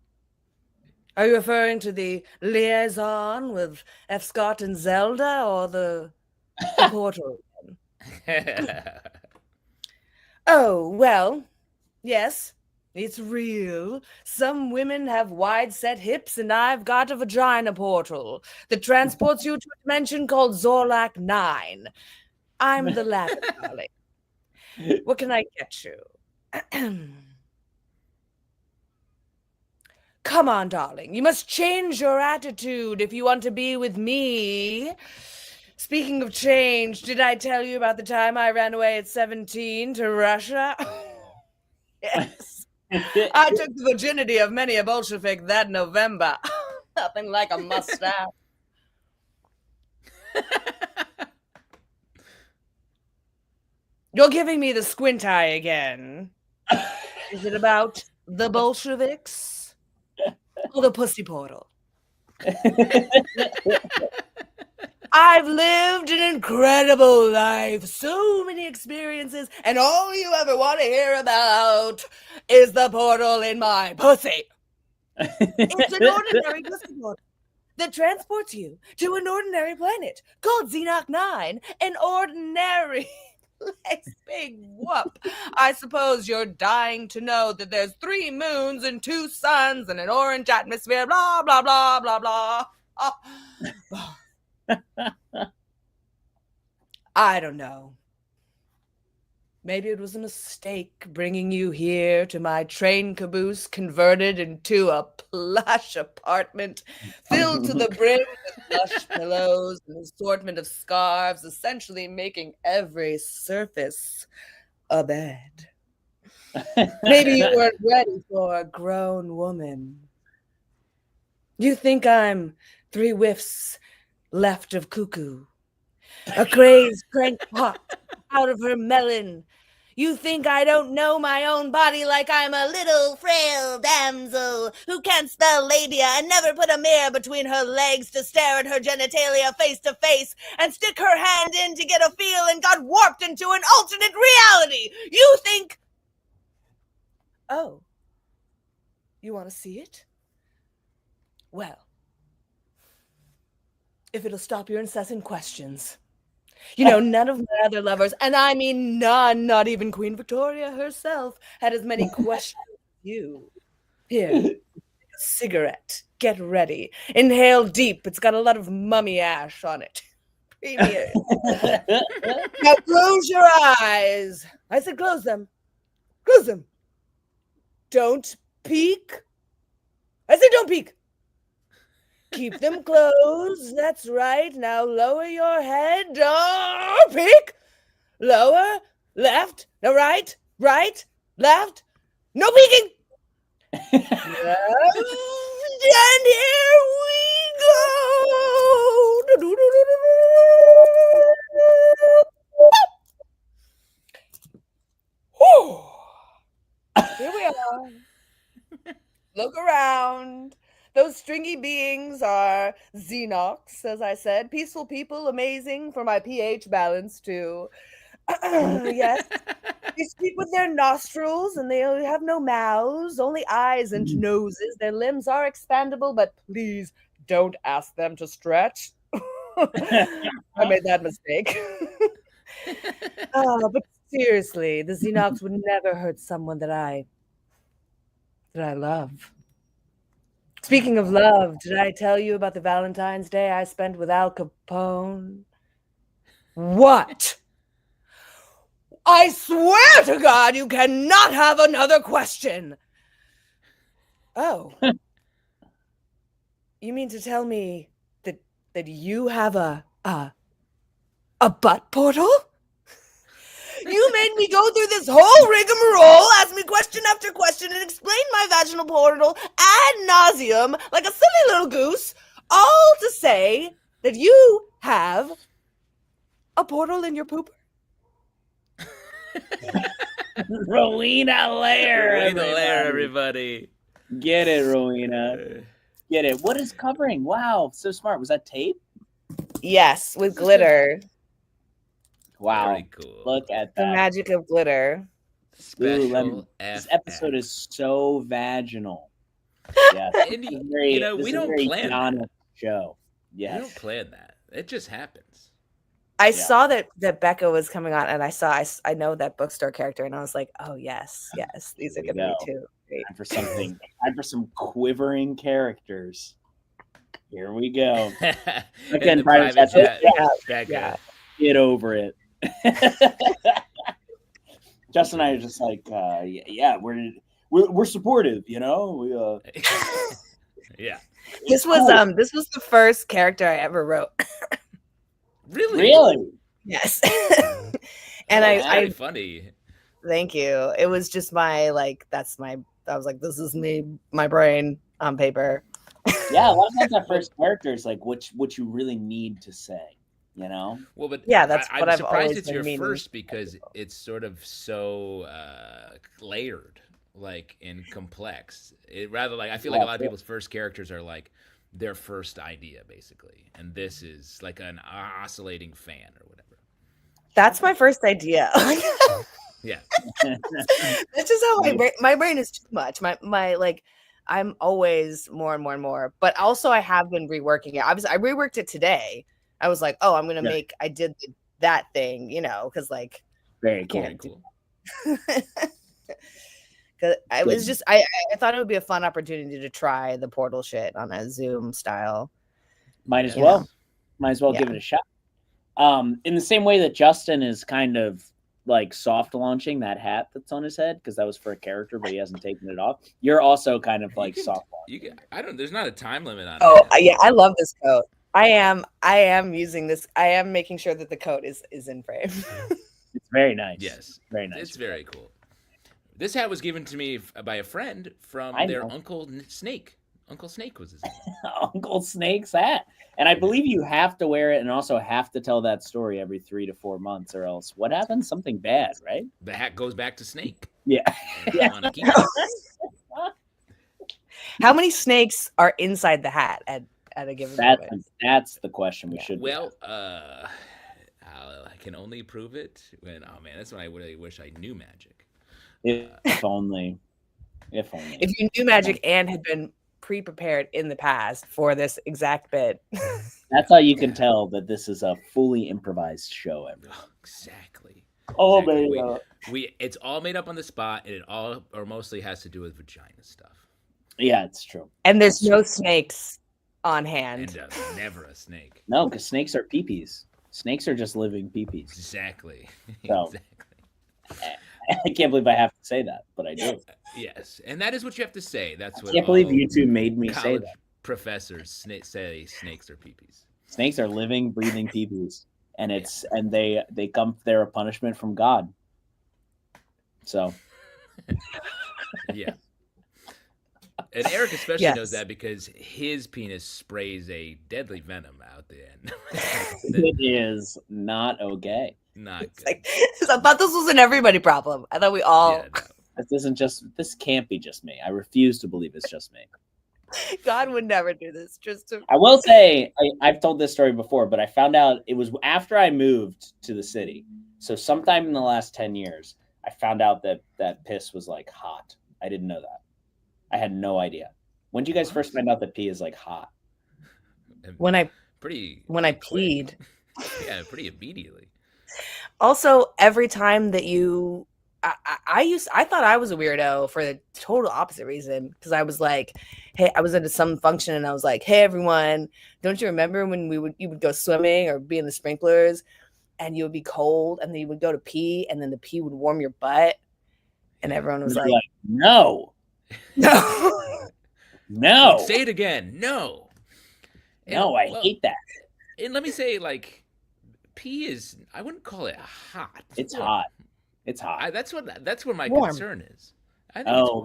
Are you referring to the liaison with F. Scott and Zelda, or the portal? Oh, well, yes, it's real. Some women have wide-set hips, and I've got a vagina portal that transports you to a dimension called Zorlak 9. I'm the latter, darling. What can I get you? Come on, darling. You must change your attitude if you want to be with me. Speaking of change, did I tell you about the time I ran away at 17 to Russia? Yes. I took the virginity of many a Bolshevik that November. Nothing like a mustache. You're giving me the squint eye again. Is it about the Bolsheviks or the pussy portal? I've lived an incredible life, so many experiences, and all you ever want to hear about is the portal in my pussy. It's an ordinary pussy portal that transports you to an ordinary planet called Xenoc 9, an ordinary big whoop. I suppose you're dying to know that there's 3 moons and 2 suns and an orange atmosphere, blah, blah, blah, blah, blah. I don't know. Maybe it was a mistake bringing you here to my train caboose converted into a plush apartment filled to the brim with plush pillows and an assortment of scarves, essentially making every surface a bed. Maybe you weren't ready for a grown woman. You think I'm 3 whiffs left of cuckoo, a crazed crank pop out of her melon. You think I don't know my own body like I'm a little frail damsel who can't spell labia and never put a mirror between her legs to stare at her genitalia face to face and stick her hand in to get a feel and got warped into an alternate reality. You think... Oh, you want to see it? Well, if it'll stop your incessant questions. You know, none of my other lovers, and I mean none, not even Queen Victoria herself, had as many questions as you. Here, a cigarette. Get ready. Inhale deep. It's got a lot of mummy ash on it. Premium. Now close your eyes. I said close them. Close them. Don't peek. I said don't peek. Keep them closed. That's right. Now lower your head. Don't peek. Lower. Left. No, right. Right. Left. No peeking. And here we go. Here we are. Look around. Those stringy beings are Xenox, as I said. Peaceful people, amazing for my pH balance, too. Yes. They speak with their nostrils and they have no mouths, only eyes and noses. Their limbs are expandable, but please don't ask them to stretch. I made that mistake. But seriously, the Xenox would never hurt someone that I love. Speaking of love, did I tell you about the Valentine's Day I spent with Al Capone? What? I swear to God, you cannot have another question. Oh. You mean to tell me that you have a butt portal? You made me go through this whole rigmarole, ask me question after question, and explain my vaginal portal ad nauseum like a silly little goose, all to say that you have a portal in your pooper. Rowena Lair. Rowena Lair, everybody. Get it, Rowena. Get it. What is covering? Wow, so smart. Was that tape? Yes, with glitter. Wow. Very cool. Look at The that. magic of glitter. Special This episode is so vaginal. Yeah. And, we don't plan that. Show. Yes. We don't plan that. It just happens. I saw that Becca was coming on, and I know that bookstore character, and I was like, oh yes, these are gonna be too great. Time for something. Time for some quivering characters. Here we go. In the private chat, Becca. Get over it. Justin and I are just like, we're supportive, you know. Yeah. This was the first character I ever wrote. Really? Yes. And I funny. Thank you. It was just I was like, this is me, my brain on paper. Yeah, a lot of times that first character is like what you really need to say, you know? Well, but yeah, that's what I'm I've surprised always it's been your meaning. first because it's sort of so layered, like, and complex. I feel like a lot of people's first characters are like their first idea, basically, and this is like an oscillating fan or whatever. That's my first idea. Yeah. That's just how my brain is too much. My like, I'm always more and more and more, but also I have been reworking it. I reworked it today. I was like, oh, I'm gonna make. I did that thing, you know, because like, very cool. Because I was just, I thought it would be a fun opportunity to try the portal shit on a Zoom style. Might as well give it a shot. In the same way that Justin is kind of like soft launching that hat that's on his head because that was for a character, but he hasn't taken it off. You're also kind of like soft launching. There's not a time limit on it. Oh yeah, I love this coat. I am using this. I am making sure that the coat is in frame. It's very nice. Yes, very nice. It's very cool. This hat was given to me by a friend from their Uncle Snake. Uncle Snake was his name. Uncle Snake's hat. And I believe you have to wear it and also have to tell that story every 3 to 4 months, or else what happens? Something bad, right? The hat goes back to Snake. Yeah. How many snakes are inside the hat at a given moment? That's the question we should. Well, I can only prove it when. Oh man, that's when I really wish I knew magic. If only. If you knew magic and had been pre-prepared in the past for this exact bit. That's how you can tell that this is a fully improvised show. Exactly. Oh, exactly. baby. It's all made up on the spot, and it all or mostly has to do with vagina stuff. Yeah, it's true. And there's no snakes on hand. And never a snake. No, because snakes are peepees. Snakes are just living peepees. Exactly. So, exactly. I can't believe I have to say that, but I do. Yes, and that is what you have to say. That's what I can't believe you two made me say that. Professors say snakes are peepees. Snakes are living, breathing peepees, and and they come. They're a punishment from God. So, yeah. And Eric especially knows that because his penis sprays a deadly venom out the end. It is not okay. Not good. Like, I thought this was an everybody problem. I thought we all This can't be just me. I refuse to believe it's just me. God would never do this. I will say, I've told this story before, but I found out it was after I moved to the city. So sometime in the last 10 years, I found out that piss was like hot. I didn't know that. I had no idea. When did you guys first find out that pee is like hot? When I pretty quick. peed. Yeah, pretty immediately. Also, every time that you, I thought I was a weirdo for the total opposite reason, because I was like, hey, I was at some function and I was like, hey everyone, don't you remember when you would go swimming or be in the sprinklers, and you would be cold, and then you would go to pee, and then the pee would warm your butt, and everyone was like, no, no, no, say it again, no. No, I hate that. And let me say, like, pee is, I wouldn't call it hot. It's hot. It's hot. That's where my Warm. concern is.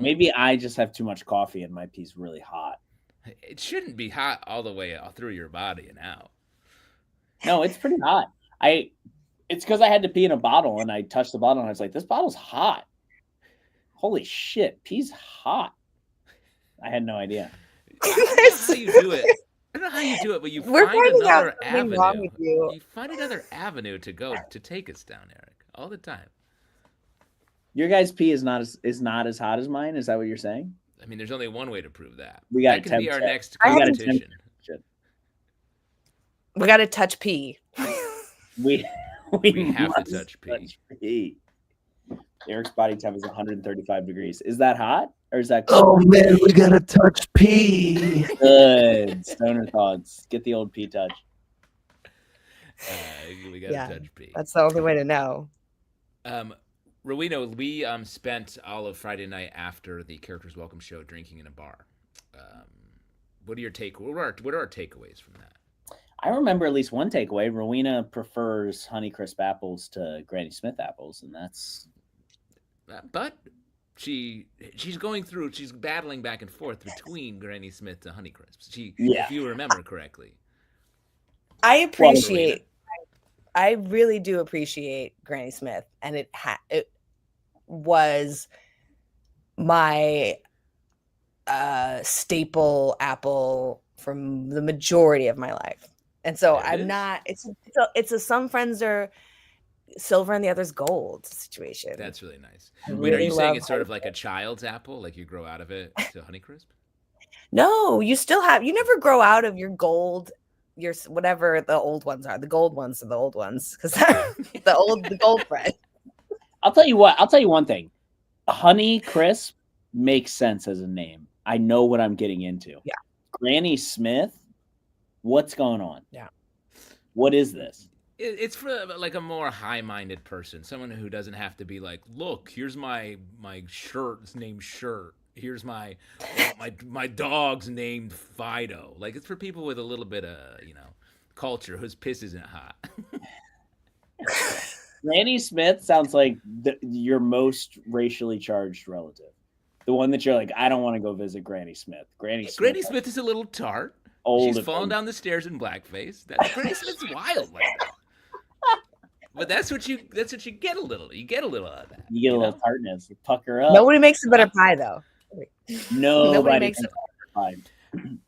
Maybe I just have too much coffee and my pee's really hot. It shouldn't be hot all the way through your body and out. No, it's pretty hot. It's because I had to pee in a bottle, and I touched the bottle and I was like, this bottle's hot. Holy shit, pee's hot. I had no idea. I don't know how you do it. I don't know how you do it, but you find another avenue. You find another avenue to take us down, Eric, all the time. Your guys' pee is not as hot as mine. Is that what you're saying? I mean, there's only one way to prove that. That can be our next competition. We got to touch pee. We have to touch pee. Eric's body temp is 135 degrees. Is that hot? Or is that cold? Oh man, we gotta touch pee. Good. Stoner thoughts. Get the old pee touch. We gotta touch pee. That's the only way to know. Rowena, we spent all of Friday night after the Characters Welcome show drinking in a bar. What are our takeaways from that? I remember at least one takeaway. Rowena prefers Honeycrisp apples to Granny Smith apples, and that's. But she's battling back and forth between Granny Smith to Honeycrisp. If you remember correctly. I really do appreciate Granny Smith, and it was my staple apple from the majority of my life. And so I'm not. It's a some friends are silver and the other's gold situation. That's really nice. Wait, are you saying it's sort of like a child's apple, like you grow out of it to Honeycrisp? No, you never grow out of your gold, your whatever the old ones are. The gold ones are the old ones, because the gold bread. I'll tell you one thing. Honeycrisp makes sense as a name. I know what I'm getting into. Yeah. Granny Smith, what's going on? Yeah. What is this? It's for like a more high-minded person, someone who doesn't have to be like, look, here's my shirt's named Shirt. Here's my dog's named Fido. Like, it's for people with a little bit of culture whose piss isn't hot. Granny Smith sounds like your most racially charged relative. The one that you're like, I don't want to go visit Granny Smith. Granny Smith is a little tart. She's falling down the stairs in blackface. Granny Smith's wild like that. But that's what you get a little. You get a little of that. You get a little tartness. You pucker up. Nobody makes a better pie though. Nobody makes a better pie.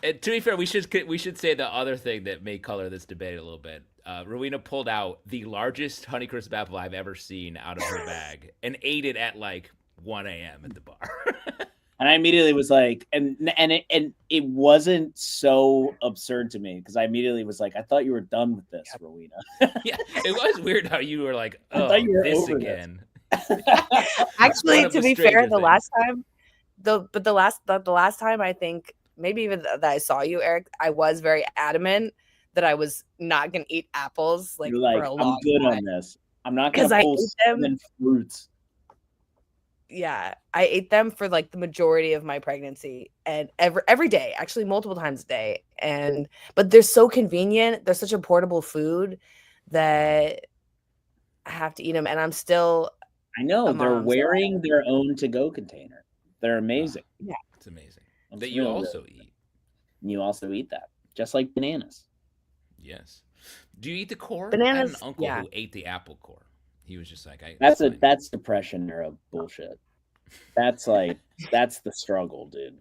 And to be fair, we should say the other thing that may color this debate a little bit. Rowena pulled out the largest Honeycrisp apple I've ever seen out of her bag and ate it at like 1 a.m. at the bar. And I immediately was like, and it wasn't so absurd to me because I immediately was like, I thought you were done with this, Rowena. Yeah, it was weird how you were like, oh, this again. Actually, to be fair, the last time I think maybe even that I saw you, Eric, I was very adamant that I was not going to eat apples for a long time. I'm good on this. I'm not going to pull seven fruits. Yeah, I ate them for like the majority of my pregnancy and every day, actually multiple times a day. But they're so convenient. They're such a portable food that I have to eat them. And I'm still. I know they're wearing their own to-go container. They're amazing. Yeah, it's amazing that you also eat. And you also eat that, just like bananas. Yes. Do you eat the core? Bananas. I had an uncle who ate the apple core. He was just like, that's depression era bullshit. That's the struggle, dude.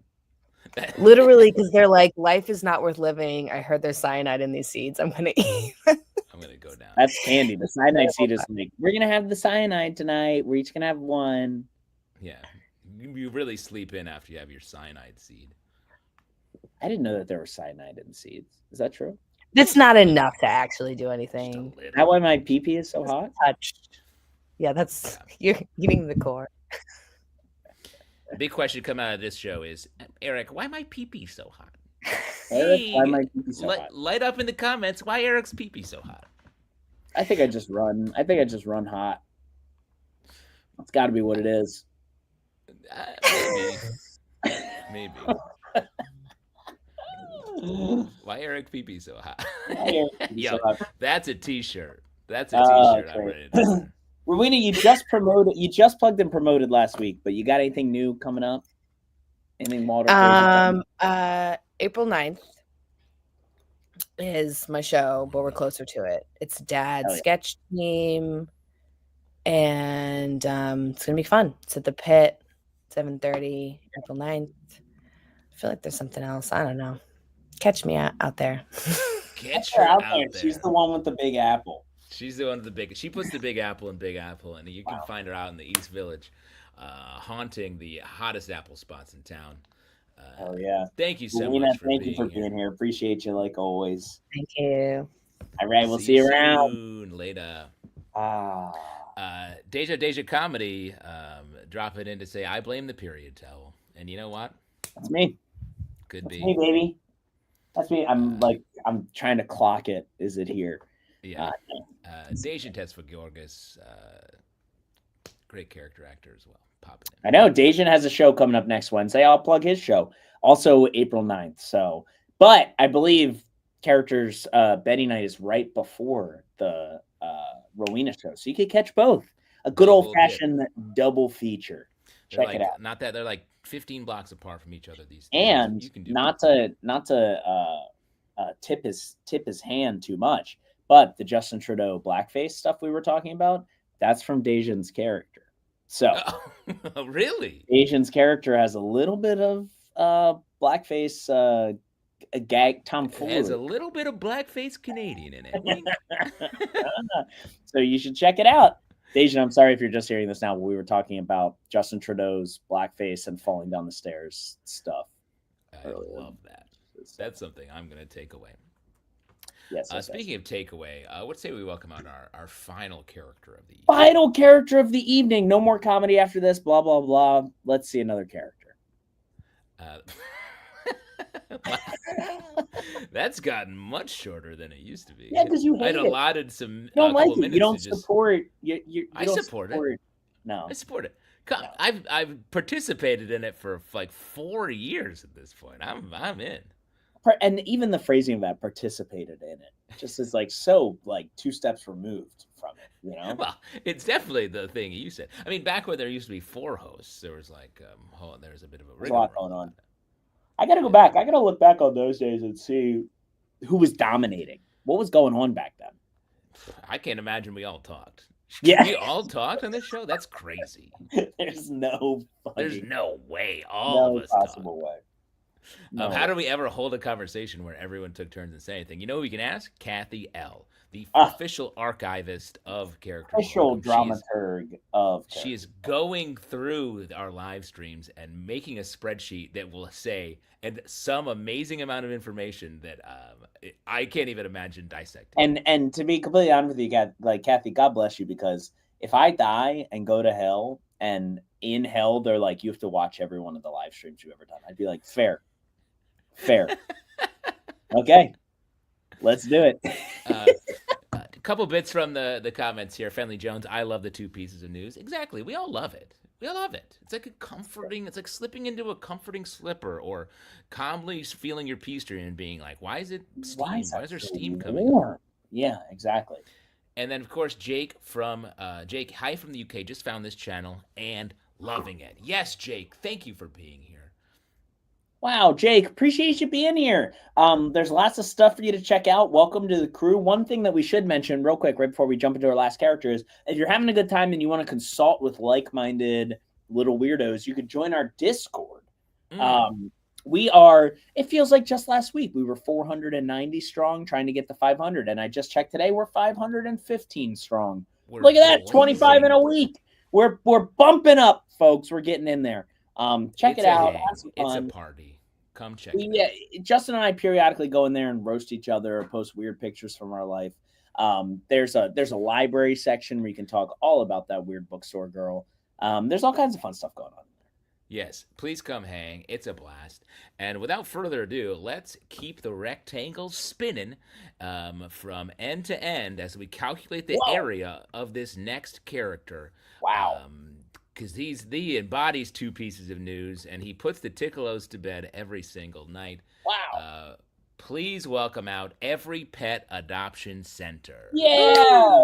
Literally, because they're like, life is not worth living. I heard there's cyanide in these seeds. I'm gonna eat. I'm gonna go down. That's candy. The cyanide seed is like, we're gonna have the cyanide tonight. We're each gonna have one. Yeah, you really sleep in after you have your cyanide seed. I didn't know that there was cyanide in seeds. Is that true? It's not enough to actually do anything. Is that why my pee-pee is so hot? Touched. Yeah, that's you're eating the core. The big question coming out of this show is, Eric, why my pee-pee so hot? Eric, why my pee-pee so hot? Light up in the comments why Eric's pee-pee so hot. I think I just run hot. That's got to be what it is. Maybe. Why Eric pee-pee so hot? Yo, that's a t-shirt. That's a t-shirt I'm ready to do. Rowena, you just plugged and promoted last week, but you got anything new coming up? Anything more? April 9th is my show, but we're closer to it. It's Dad's sketch team, and it's gonna be fun. It's at the Pit, 7:30, April 9th. I feel like there's something else. I don't know. Catch me out there. Catch her out there. She's the one with the big apple. She's the one with the big. She puts the Big Apple in Big Apple, and you can find her out in the East Village, haunting the hottest apple spots in town. Oh yeah! Thank you so Rowena, much. Thank you for being here. Appreciate you like always. Thank you. All right, we'll see you around. Soon. Later. Deja Comedy, drop it in to say I blame the period towel, and you know what? That's me. Could be me, baby. That's me. I'm trying to clock it. Is it here? Yeah. Dejan Tesfagiorgis, great character actor as well. Popping in. I know Dejan has a show coming up next Wednesday. I'll plug his show. Also April 9th. So, but I believe Characters Betty Night is right before the Rowena show. So you could catch both. A good old-fashioned double feature. Check it out. Not that they're like 15 blocks apart from each other these days. And you can do not to tip his hand too much. But the Justin Trudeau blackface stuff we were talking about, that's from Dejan's character. So, really? Dejan's character has a little bit of blackface a gag tomfoolery. It has a little bit of blackface Canadian in it. So you should check it out. Dejan, I'm sorry if you're just hearing this now, but we were talking about Justin Trudeau's blackface and falling down the stairs stuff. I love that. That's something I'm going to take away. Yes. Speaking of takeaway, let's say we welcome out our final character of the evening. Final character of the evening. No more comedy after this. Blah blah blah. Let's see another character. That's gotten much shorter than it used to be. Yeah, because you hate I'd it. allotted some. You don't like it. You don't support. I support it. No, I support it. I've participated in it for like 4 years at this point. I'm in. And even the phrasing of that, participated in it, just is like so like 2 steps removed from it, you know? Well, it's definitely the thing you said. I mean, back when there used to be 4 hosts, there was like there's a bit of a lot going on. I gotta go back. I gotta look back on those days and see who was dominating. What was going on back then? I can't imagine we all talked. Yeah, we all talked on this show. That's crazy. There's no way all of us possible talked. Way. No. How do we ever hold a conversation where everyone took turns and say anything? You know who we can ask? Kathy L., the official archivist of Characters. Official dramaturg of Characters. She is going through our live streams and making a spreadsheet that will say and some amazing amount of information that I can't even imagine dissecting. And to be completely honest with you, like Kathy, God bless you, because if I die and go to hell, and in hell they're like, you have to watch every one of the live streams you've ever done, I'd be like, fair. Okay, let's do it. A couple bits from the comments here. Fenley Jones, I love the 2 pieces of news. Exactly. We all love it. It's like it's like slipping into a comforting slipper or calmly feeling your pea and being like, why is it steam? Why is there steam coming up? Yeah, exactly. And then, of course, Jake, hi from the UK, just found this channel and loving it. Yes, Jake, thank you for being here. Wow, Jake, appreciate you being here. There's lots of stuff for you to check out. Welcome to the crew. One thing that we should mention real quick right before we jump into our last character is if you're having a good time and you want to consult with like-minded little weirdos, you could join our Discord. Mm. We are, it feels like just last week, we were 490 strong trying to get to 500. And I just checked today, we're 515 strong. Look at that, 25 in a week. We're bumping up, folks. We're getting in there. Check it out. It's a party. Come check it out. Yeah, Justin and I periodically go in there and roast each other or post weird pictures from our life. There's a library section where you can talk all about that weird bookstore girl. There's all kinds of fun stuff going on. Yes, please come hang. It's a blast. And without further ado, let's keep the rectangles spinning from end to end as we calculate the area of this next character. Wow. Because he embodies two pieces of news, and he puts the Ticcolos to bed every single night. Wow. Please welcome out Every Pet Adoption Center. Yeah!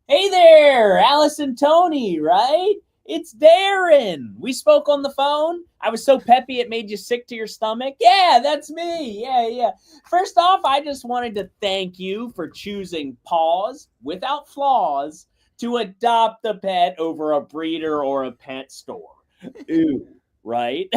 Hey there, Alice and Tony, right? It's Darren. We spoke on the phone. I was so peppy it made you sick to your stomach. Yeah, that's me. Yeah. First off, I just wanted to thank you for choosing Paws Without Flaws to adopt a pet over a breeder or a pet store. Ooh. Right?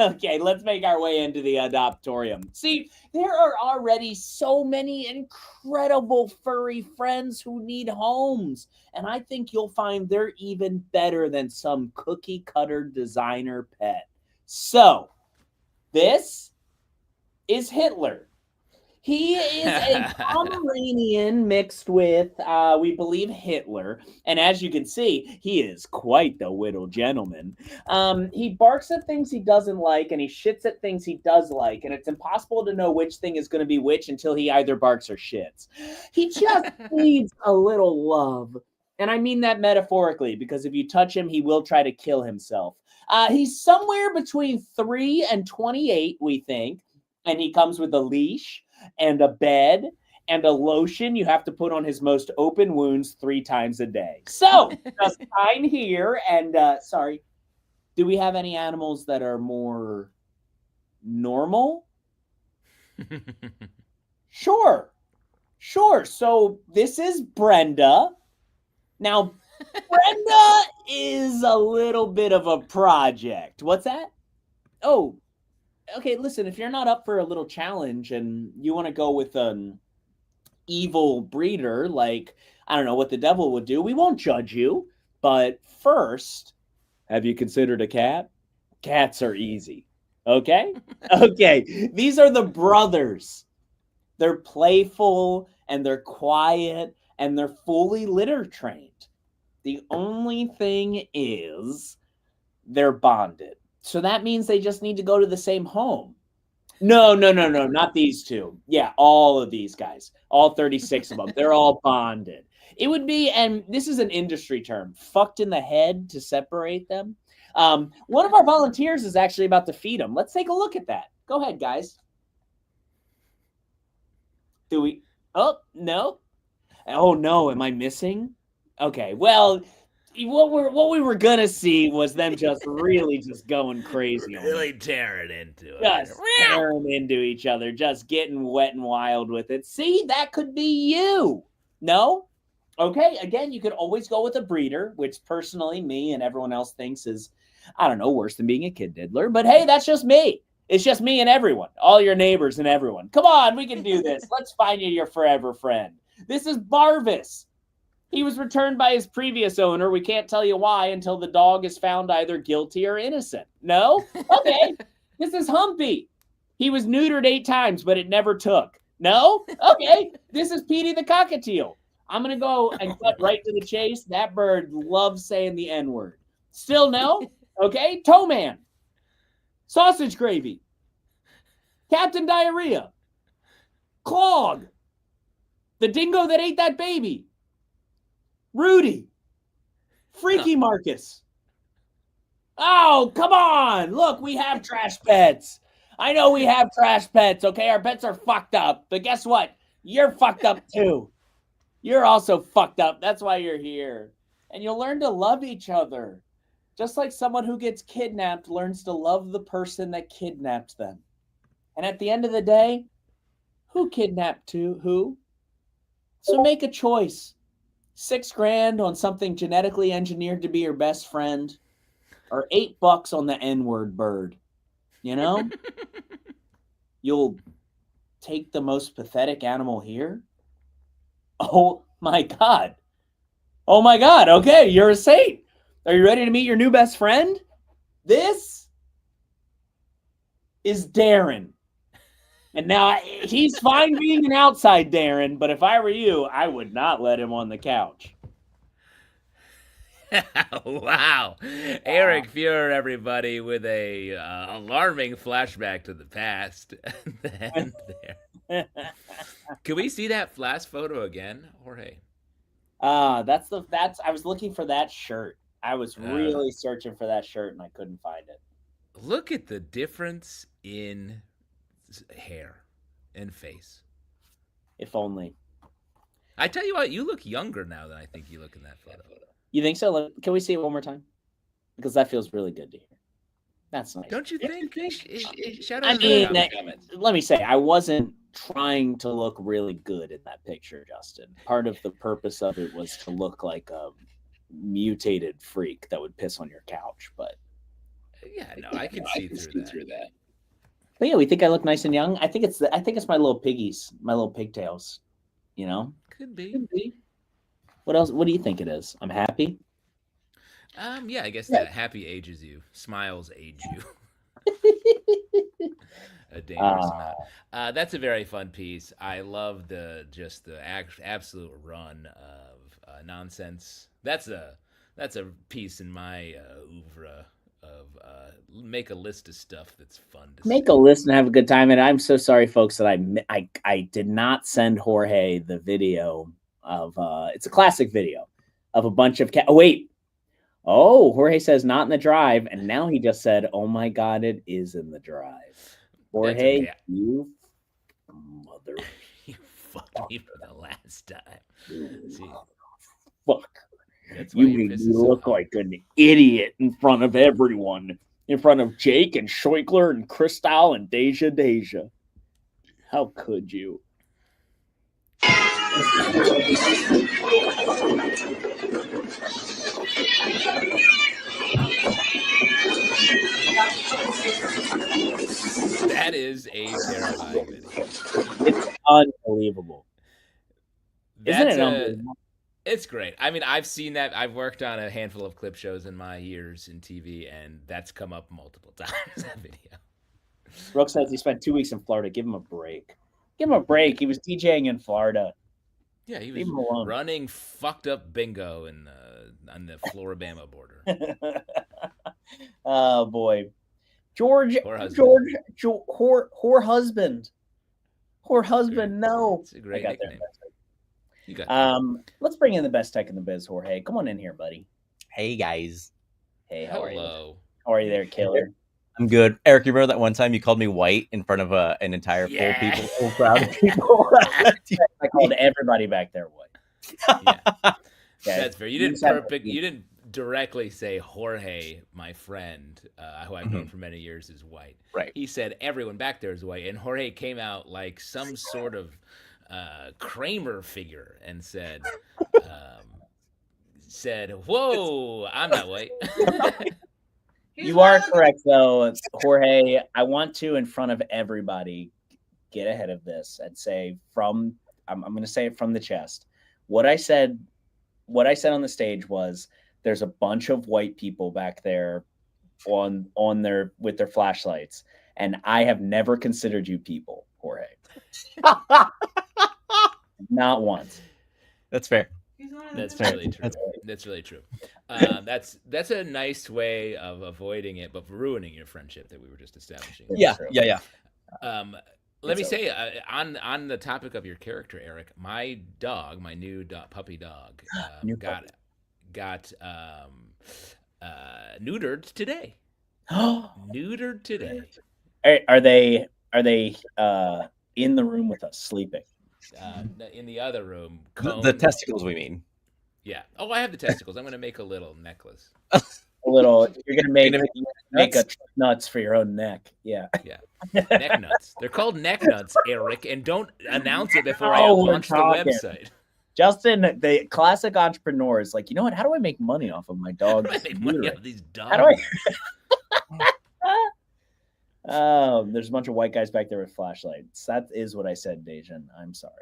Okay, let's make our way into the adoptorium. See, there are already so many incredible furry friends who need homes, and I think you'll find they're even better than some cookie cutter designer pet. So, this is Hitler. He is a Pomeranian mixed with, we believe, Hitler. And as you can see, he is quite the little gentleman. He barks at things he doesn't like, and he shits at things he does like. And it's impossible to know which thing is going to be which until he either barks or shits. He just needs a little love. And I mean that metaphorically, because if you touch him, he will try to kill himself. He's somewhere between 3 and 28, we think. And he comes with a leash and a bed and a lotion you have to put on his most open wounds 3 times a day. So, just sign here. And sorry, do we have any animals that are more normal? Sure. So this is Brenda. Now, Brenda is a little bit of a project. What's that? Oh, okay, listen, if you're not up for a little challenge and you want to go with an evil breeder, like, I don't know what the devil would do, we won't judge you. But first, have you considered a cat? Cats are easy. Okay? Okay, these are the brothers. They're playful and they're quiet and they're fully litter trained. The only thing is they're bonded. So that means they just need to go to the same home. No, not these two. Yeah, all of these guys, all 36 of them, they're all bonded. It would be, and this is an industry term, fucked in the head to separate them. One of our volunteers is actually about to feed them. Let's take a look at that. Go ahead, guys. Do we? Oh, no. Oh, no. Am I missing? Okay, well, what we were gonna see was them just really just going crazy, really tearing into it, just tearing into each other, just getting wet and wild with it. See, that could be you. No? Okay, again, you could always go with a breeder, which personally me and everyone else thinks is, I don't know, worse than being a kid diddler. But hey, that's just me. It's just me and everyone, all your neighbors and everyone. Come on, we can do this. Let's find you your forever friend. This is Barvis. He was returned by his previous owner. We can't tell you why until the dog is found either guilty or innocent. No? Okay. This is Humpy. He was neutered 8 times, but it never took. No? Okay. This is Petey the cockatiel. I'm going to go and cut right to the chase. That bird loves saying the N-word. Still no? Okay. Toe Man. Sausage Gravy. Captain Diarrhea. Clog. The dingo that ate that baby. Rudy. Freaky Marcus. Oh, come on. Look, we have trash pets. I know we have trash pets, okay? Our pets are fucked up. But guess what? You're fucked up too. You're also fucked up. That's why you're here. And you'll learn to love each other. Just like someone who gets kidnapped learns to love the person that kidnapped them. And at the end of the day, who kidnapped who? So make a choice. $6,000 on something genetically engineered to be your best friend, or $8 on the N-word bird. You know? You'll take the most pathetic animal here? Oh my God. Oh my God. Okay, you're a saint. Are you ready to meet your new best friend? This is Darren. And now he's fine being an outside Darren, but if I were you, I would not let him on the couch. Wow. Eric Feurer, everybody, with a alarming flashback to the past. And there. Can we see that last photo again, Jorge? That's I was looking for that shirt. I was really searching for that shirt and I couldn't find it. Look at the difference in hair and face. If only. I tell you what, you look younger now than I think you look in that photo. You think so? Can we see it one more time? Because that feels really good to hear. That's nice. Don't you think? Shout out I to mean, the comments. let me say, I wasn't trying to look really good in that picture, Justin. Part of the purpose of it was to look like a mutated freak that would piss on your couch. But yeah, no, I can see through that. But yeah, we think I look nice and young. I think it's my little piggies, my little pigtails. You know, could be. What else? What do you think it is? I'm happy. Yeah, I guess that happy ages you. Smiles age you. A dangerous amount. That's a very fun piece. I love the absolute run of nonsense. That's a piece in my oeuvre of make a list of stuff that's fun to make see. a list and have a good time. And I'm so sorry, folks, that I did not send Jorge the video of it's a classic video of a bunch of cat. Oh wait. Oh, Jorge says not in the drive, and now he just said, "Oh my God, it is in the drive." Jorge, okay. You mother, you fucked me for the last time. See, fuck. That's why you made me look like an idiot in front of everyone, in front of Jake and Schweikler and Cristal and Deja. How could you? That is a terrifying video. It's unbelievable. Isn't it unbelievable? It's great. I mean, I've seen that. I've worked on a handful of clip shows in my years in TV, and that's come up multiple times, that video. Brooke says he spent 2 weeks in Florida. Give him a break. Give him a break. He was DJing in Florida. Yeah, he was running fucked up bingo on the Floribama border. Oh, boy. Whore husband. No. It's a great nickname. You got let's bring in the best tech in the biz, Jorge. Come on in here, buddy. Hey guys. Hey, how are you? How are you there, killer? I'm good. Eric, you remember that one time you called me white in front of an entire full crowd of people? I called everybody back there white. Yeah. That's fair. You didn't directly say Jorge, my friend, who I've known for many years, is white. Right. He said everyone back there is white, and Jorge came out like some sort of Kramer figure and said, "Whoa, I'm not white." You are correct, though, Jorge. I want to, in front of everybody, get ahead of this and say I'm going to say it from the chest. What I said on the stage was, there's a bunch of white people back there with their flashlights, and I have never considered you people, Jorge. Not once. That's fair. That's really true. That's really true. That's a nice way of avoiding it, but ruining your friendship that we were just establishing. Yeah. Let me say, on the topic of your character, Eric, my dog, my new puppy dog, got neutered today. Neutered today. Are they in the room with us sleeping? In the other room. The testicles, we mean. Yeah. Oh, I have the testicles. I'm going to make a little necklace. a little. You're gonna make a nuts for your own neck. Yeah. Yeah. Neck nuts. They're called neck nuts, Eric, and don't announce it before I Oh, we're launch the talking. website. Justin, the classic entrepreneur, is like, you know what? How do I make money off of my dogs? I make money off these How do I? dogs. There's a bunch of white guys back there with flashlights. That is what I said, Dejan. I'm sorry.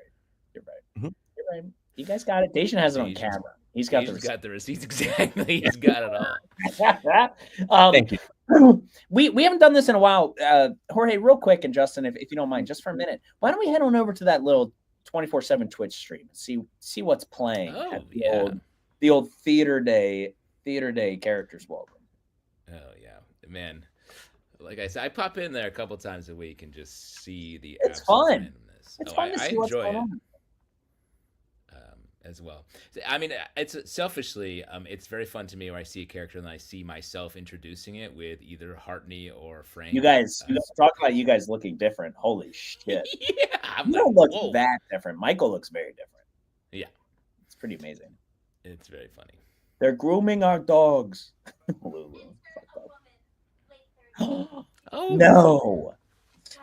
You're right. Mhm. You're right. You guys got it. Dejan has it on Dejan's- camera. He's got the receipts. Exactly. He's got it all. Thank you. We haven't done this in a while. Jorge, real quick, and Justin, if you don't mind, just for a minute, why don't we head on over to that little 24/7 Twitch stream and see what's playing? Oh, at yeah. The old theater day characters welcome. Oh yeah, man. Like I said, I pop in there a couple times a week and just see the. It's absolute fun. randomness. It's fun to I see what's enjoy going it. on. As well. I mean, it's selfishly, it's very fun to me when I see a character and I see myself introducing it with either Hartney or Frank. You guys talk about you guys looking different. Holy shit! Yeah, You don't look that different. Michael looks very different. Yeah, it's pretty amazing. It's very funny. They're grooming our dogs. Oh no!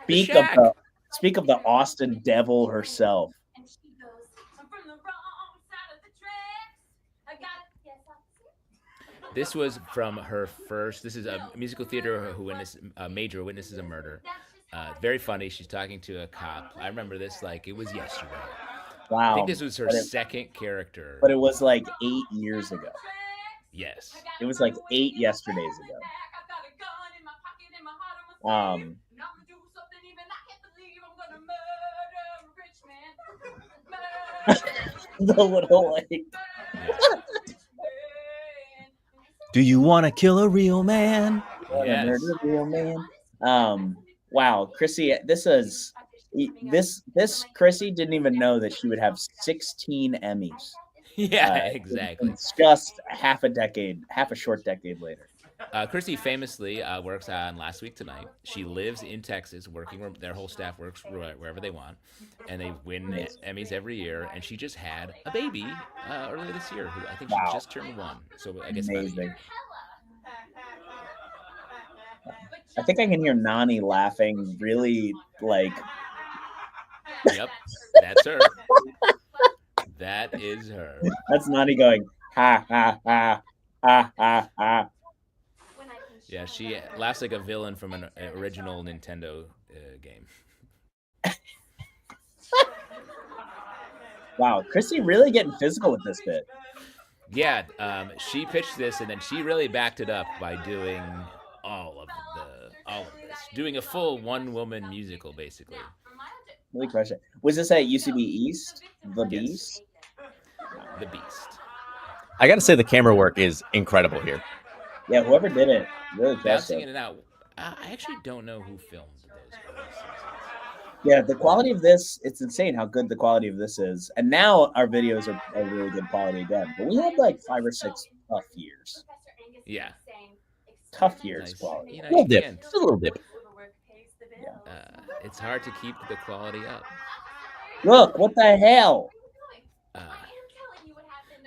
Speak of the Austin Devil herself. This was from her first. This is a musical theater who major witnesses a murder. Very funny. She's talking to a cop. I remember this like it was yesterday. Wow. I think this was her second character. But it was like 8 years ago. Yes. It was like 8 yesterdays ago. The little like. Do you want to kill a real man? Yes. Real man. Wow, Chrissy, this Chrissy didn't even know that she would have 16 Emmys. Yeah, exactly. It's just half a short decade later. Chrissy famously works on Last Week Tonight. She lives in Texas, their whole staff works wherever they want, and they win Emmys every year. And she just had a baby earlier this year. I think she just turned 1, so I guess about a year. I think I can hear Nani laughing really like. Yep, that's her. That is her. That's Nani going ha ha ha ha ha ha. Yeah, she laughs like a villain from an original Nintendo game. Wow, Chrissy really getting physical with this bit. Yeah, she pitched this and then she really backed it up by doing all of this, doing a full one-woman musical, basically. Really crush it. Was this at UCB East? The Beast? The Beast. I got to say the camera work is incredible here. Yeah, whoever did it really Bouncing crushed in it. and out. I actually don't know who filmed those early seasons. Yeah, the quality of this, it's insane how good the quality of this is. And now our videos are really good quality again. But we had like 5 or 6 tough years. Yeah. Tough years Nice. quality. You know, A little you dip. can't. Just a little dip. It's hard to keep the quality up. Look, what the hell?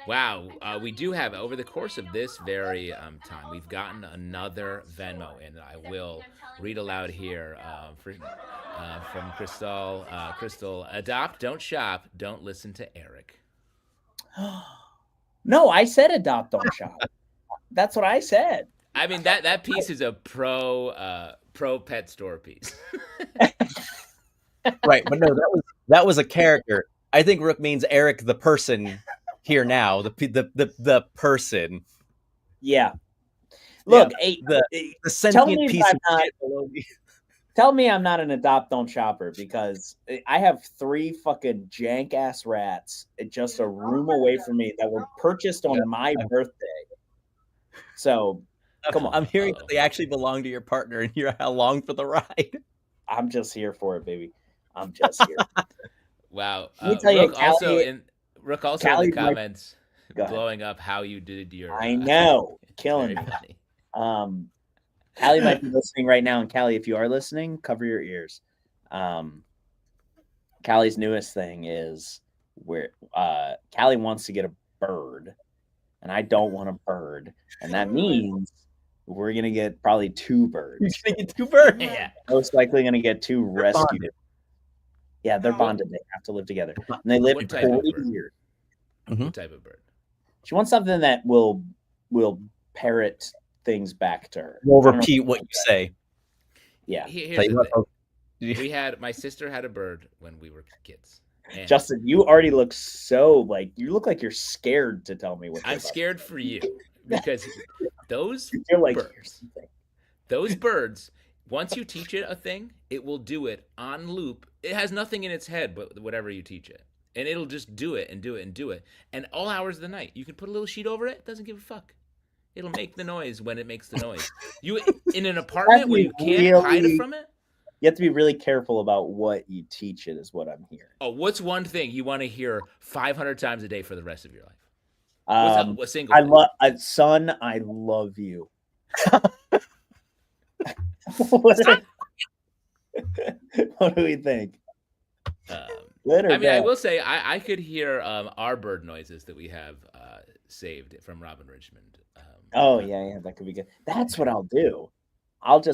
Wow, we do have, over the course of this very time, we've gotten another Venmo, and I will read aloud here from Crystal. Crystal, adopt, don't shop, don't listen to Eric. No, I said adopt, don't shop. That's what I said. I mean, that piece is a pro pet store piece. Right, but no, that was a character. I think Rook means Eric the person here now, the person. Yeah. Look, the sentient piece of shit below me. Tell me I'm not an adopt don't shopper, because I have 3 fucking jank ass rats just a room away from me that were purchased on my birthday. So come on. I'm hearing that they actually belong to your partner and you're along for the ride. I'm just here for it, baby. I'm just here. Wow. Let me tell you, Rook also Callie in the comments Go ahead. blowing up how you did your. I know, killing me. Funny. Callie might be listening right now, and Callie, if you are listening, cover your ears. Callie's newest thing is where Callie wants to get a bird, and I don't want a bird, and that means We're gonna get probably 2 birds. You're gonna get 2 birds. Yeah. Most likely gonna get 2 rescued. bonded. Yeah, they're bonded. They have to live together, and they live What type of 40 bird? years. What type of bird? She wants something that will parrot things back to her. We'll I don't know. repeat what you say. Yeah, Here's Tell you the what, thing. folks. My sister had a bird when we were kids. And Justin, you already look so like you look like you're scared to tell me what. I'm scared for you because those You're like birds, once you teach it a thing, it will do it on loop. It has nothing in its head but whatever you teach it. And it'll just do it and do it and do it. And all hours of the night. You can put a little sheet over it, doesn't give a fuck. It'll make the noise when it makes the noise. You in an apartment where you can't hide it from it? You have to be really careful about what you teach it, is what I'm hearing. Oh, what's one thing you want to hear 500 times a day for the rest of your life? What's a single I thing? love son. I love you. What do we think? Good or I mean, I bad? will say I could hear our bird noises that we have saved from Robin Richmond. Oh yeah, that could be good. That's what I'll do.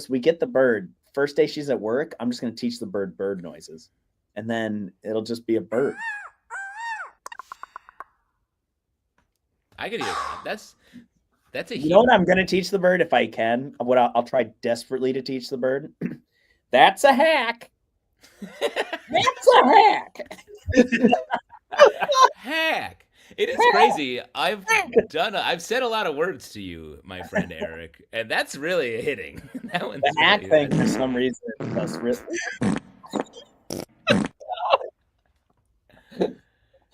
We get the bird. First day she's at work, I'm just gonna teach the bird noises. And then it'll just be a bird. I could hear that. That's a You know what I'm gonna teach the bird if I can? What I'll try desperately to teach the bird. That's a hack. That's a hack. Hack. It is crazy. I've said a lot of words to you, my friend Eric, and that's really hitting. That one's The hack really thing for some reason. That's really...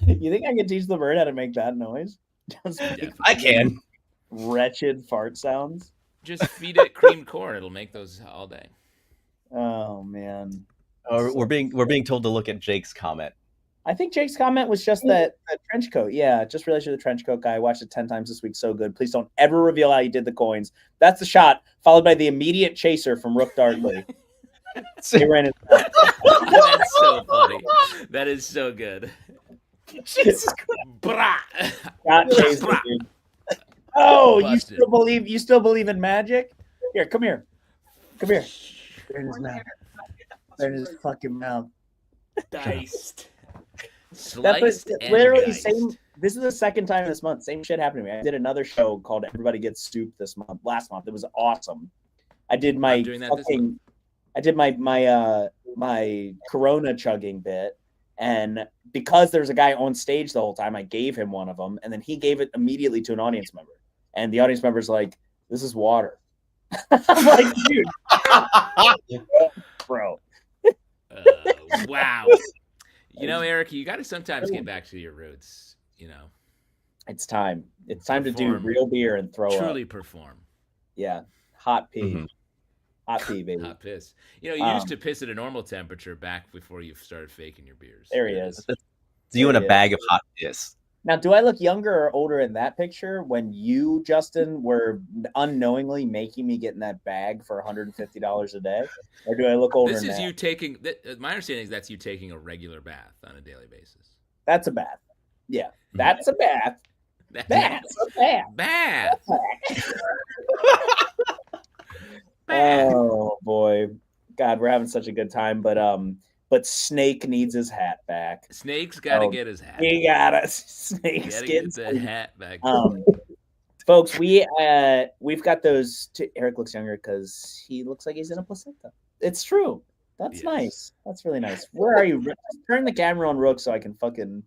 You think I can teach the bird how to make that noise? Just make I can. wretched fart sounds. Just feed it creamed corn; it'll make those all day. Oh man. We're being told to look at Jake's comment. I think Jake's comment was just that trench coat. Yeah, just realized you're the trench coat guy. I watched it 10 times this week. So good. Please don't ever reveal how you did the coins. That's the shot, followed by the immediate chaser from Rook Dartley. They ran it. That's so funny. That is so good. Jesus Brah. Got chaser, dude. Oh, Busted. you still believe in magic? Here, come here. Come here. There in his mouth. There in his fucking mouth. Diced. That's Sliced and literally diced. same. This is the second time this month. Same shit happened to me. I did another show called Everybody Gets Stooped last month. It was awesome. I did my I'm doing that this month. I did my Corona chugging bit, and because there's a guy on stage the whole time, I gave him one of them, and then he gave it immediately to an audience member, and the audience member's like, "This is water." I'm like, dude, bro. Wow. You know, Eric, you got to sometimes get back to your roots. You know, It's time. It's time to do Perform. real beer and throw truly up. perform. Yeah, hot pee, Mhm. hot pee, baby. Hot piss. You know, you used to piss at a normal temperature back before you started faking your beers. There he is. It's you in a There he bag of hot piss. Now, do I look younger or older in that picture when you, Justin, were unknowingly making me get in that bag for $150 a day? Or do I look older This is now? you taking. My understanding is that's you taking a regular bath on a daily basis. That's a bath. Yeah, that's a bath. That's a bath. Bath. Oh, boy. God, we're having such a good time. But Snake needs his hat back. Snake's got to Oh, get his hat. He got us. Gotta Snake's get getting the hat back. Folks, we've got those. Eric looks younger because he looks like he's in a placenta. It's true. That's Yes. nice. That's really nice. Where are you? Rook? Turn the camera on Rook so I can fucking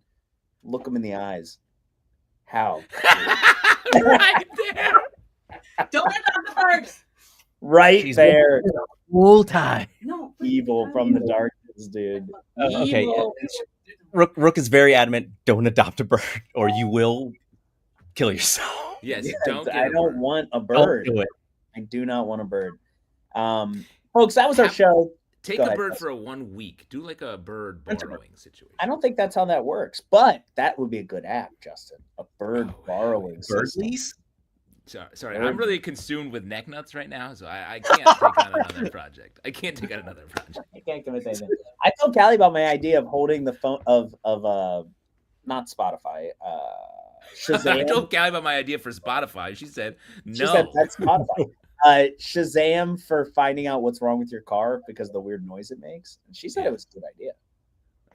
look him in the eyes. How? Right there. Don't let that hurt. Right She's there. Full time. No. Evil from the darkness, dude. Okay. Evil. Rook is very adamant. Don't adopt a bird, or you will kill yourself. Yes, Yes, don't get I a don't bird. want a Don't bird. do it. I do not want a bird. Folks, that was our show. Take Go a ahead, bird Justin. for a 1 week. Do like a bird borrowing situation. I don't think that's how that works, but that would be a good app, Justin. A bird Oh, borrowing Bird system. lease? Sorry, I'm really consumed with neck nuts right now, so I can't take on another project. I can't take on another project. I can't commit to anything. I told Callie about my idea of holding the phone of not Spotify, I Shazam. told Callie about my idea for Spotify. She said no. She said that's Spotify. Shazam for finding out what's wrong with your car because of the weird noise it makes. And she said it was a good idea.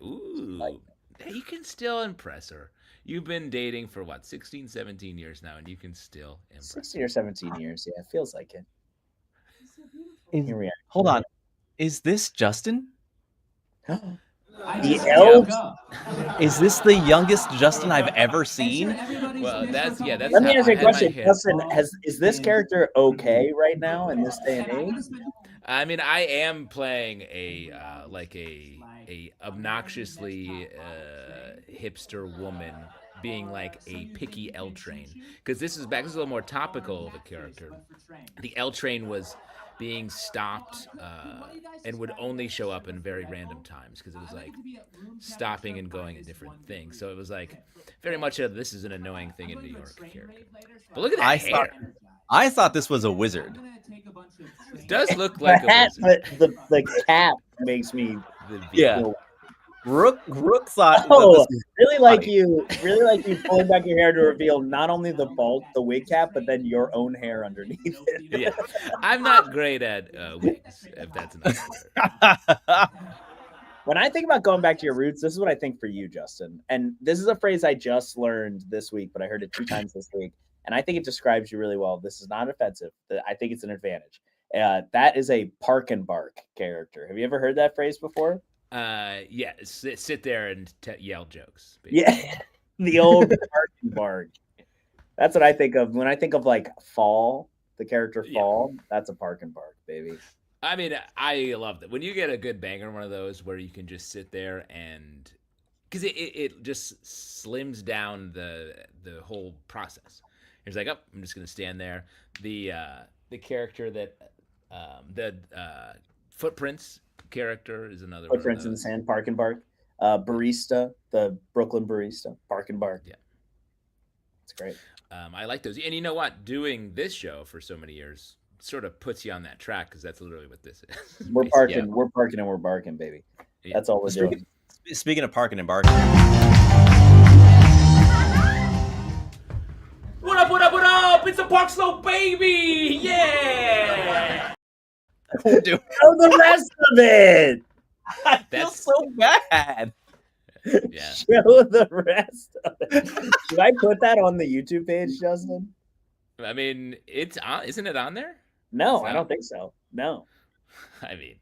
Ooh. You can still impress her. You've been dating for what, 16, 17 years now, and you can still impress 16 or 17 years. Yeah, it feels like it. Here we are. Hold on. Is this Justin? The elf? Is this the youngest Justin I've ever seen? Well, that's Let me ask you a question. Justin, is this character okay right now in this day and age? I mean, I am playing a obnoxiously hipster woman being like a picky L train, because this is a little more topical of a character. The L train was being stopped and would only show up in very random times because it was like stopping and going at different things. So it was like very much this is an annoying thing in New York character. But look at that hair. I thought this was a wizard. It does look like a wizard. But the cap makes me Yeah. Rook thought. Oh, really like you pulling back your hair to reveal not only the wig cap, but then your own hair underneath it. Yeah, I'm not great at wigs, if that's enough. When I think about going back to your roots, this is what I think for you, Justin. And this is a phrase I just learned this week, but I heard it 2 times this week. And I think it describes you really well. This is not offensive. I think it's an advantage. That is a park and bark character. Have you ever heard that phrase before? Yeah, sit there and yell jokes. Basically. Yeah, the old park and bark. That's what I think of when I think of like Fall, the character Fall. Yeah. That's a park and bark, baby. I mean, I love that when you get a good banger, one of those where you can just sit there and because it just slims down the whole process. It's like, oh, I'm just gonna stand there. The character that the Footprints character is another Footprints in the Sand, Park and Bark. Barista, the Brooklyn Barista, Park and Bark. Yeah, it's great. I like those. And you know what? Doing this show for so many years sort of puts you on that track because that's literally what this is. We're parking, we're parking, and we're barking, baby. Yeah. That's all we're doing. Speaking of parking and barking. What up, what up, what up? It's a Park Slope baby! Yeah! Show the rest of it! I feel so bad. Yeah. Show the rest of it. Should I put that on the YouTube page, Justin? I mean, it's on, isn't it on there? No, I don't think so. No. I mean,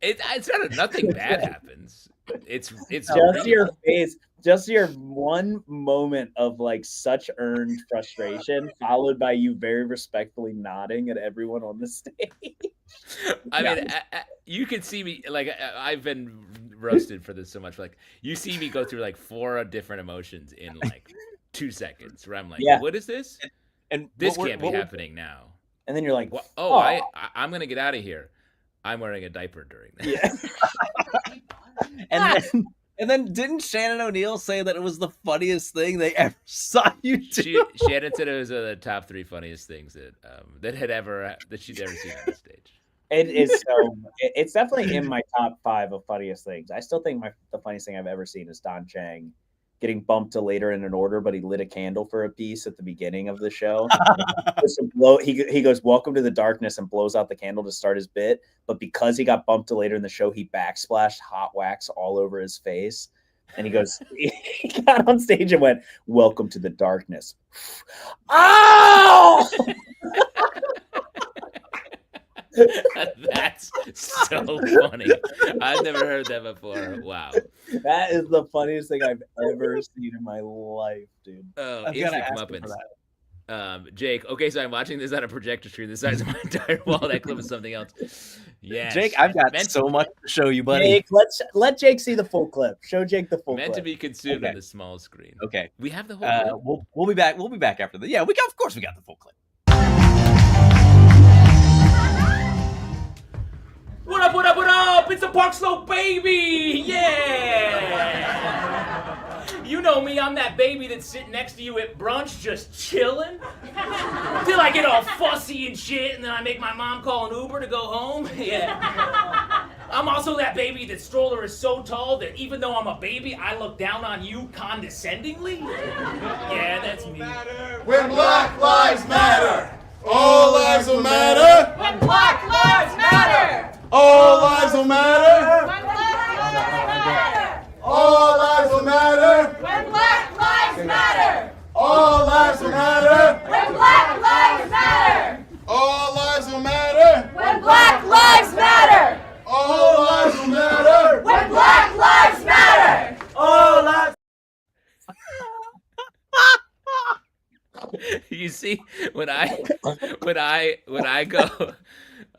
it's not nothing bad happens. It's just your face, just your one moment of like such earned frustration, followed by you very respectfully nodding at everyone on the stage. I mean, you can see me like I've been roasted for this so much. Like you see me go through like 4 different emotions in like 2 seconds, where I'm like, what is this? And this can't be happening now. And then you're like, I'm gonna get out of here. I'm wearing a diaper during that. Yeah. And then didn't Shannon O'Neill say that it was the funniest thing they ever saw you do? Shannon said it was the top 3 funniest things that she'd ever seen on the stage. It is so. It's definitely in my top 5 of funniest things. I still think the funniest thing I've ever seen is Don Chang getting bumped to later in an order, but he lit a candle for a piece at the beginning of the show. He goes, "Welcome to the darkness," and blows out the candle to start his bit. But because he got bumped to later in the show, he backsplashed hot wax all over his face. And he goes, he got on stage and went, "Welcome to the darkness." Oh! That's so funny. I've never heard that before. Wow. That is the funniest thing I've ever seen in my life, dude. Oh, I've got to ask you for that. Jake, okay, so I'm watching this on a projector screen the size of my entire wall. That clip is something else. Yeah, Jake, I've got so much to show you, buddy. Jake, let Jake see the full clip. Show Jake the full clip. Meant to be consumed on the small screen. Okay, we have the whole clip. We'll be back. We'll be back after the. Yeah, of course we got the full clip. What up, what up, what up? It's a Park Slope baby! Yeah! You know me, I'm that baby that's sitting next to you at brunch just chilling. Till I get all fussy and shit, and then I make my mom call an Uber to go home. Yeah. I'm also that baby that stroller is so tall that even though I'm a baby, I look down on you condescendingly. Yeah, that's me. When Black Lives Matter! All lives will matter. When Black Lives Matter. All lives will matter. When Black Lives Matter. All lives will matter. When Black Lives Matter. All lives will matter. When Black Lives Matter. All lives will matter. When Black Lives Matter. All lives will matter. When Black Lives Matter. All lives. You see, when I go,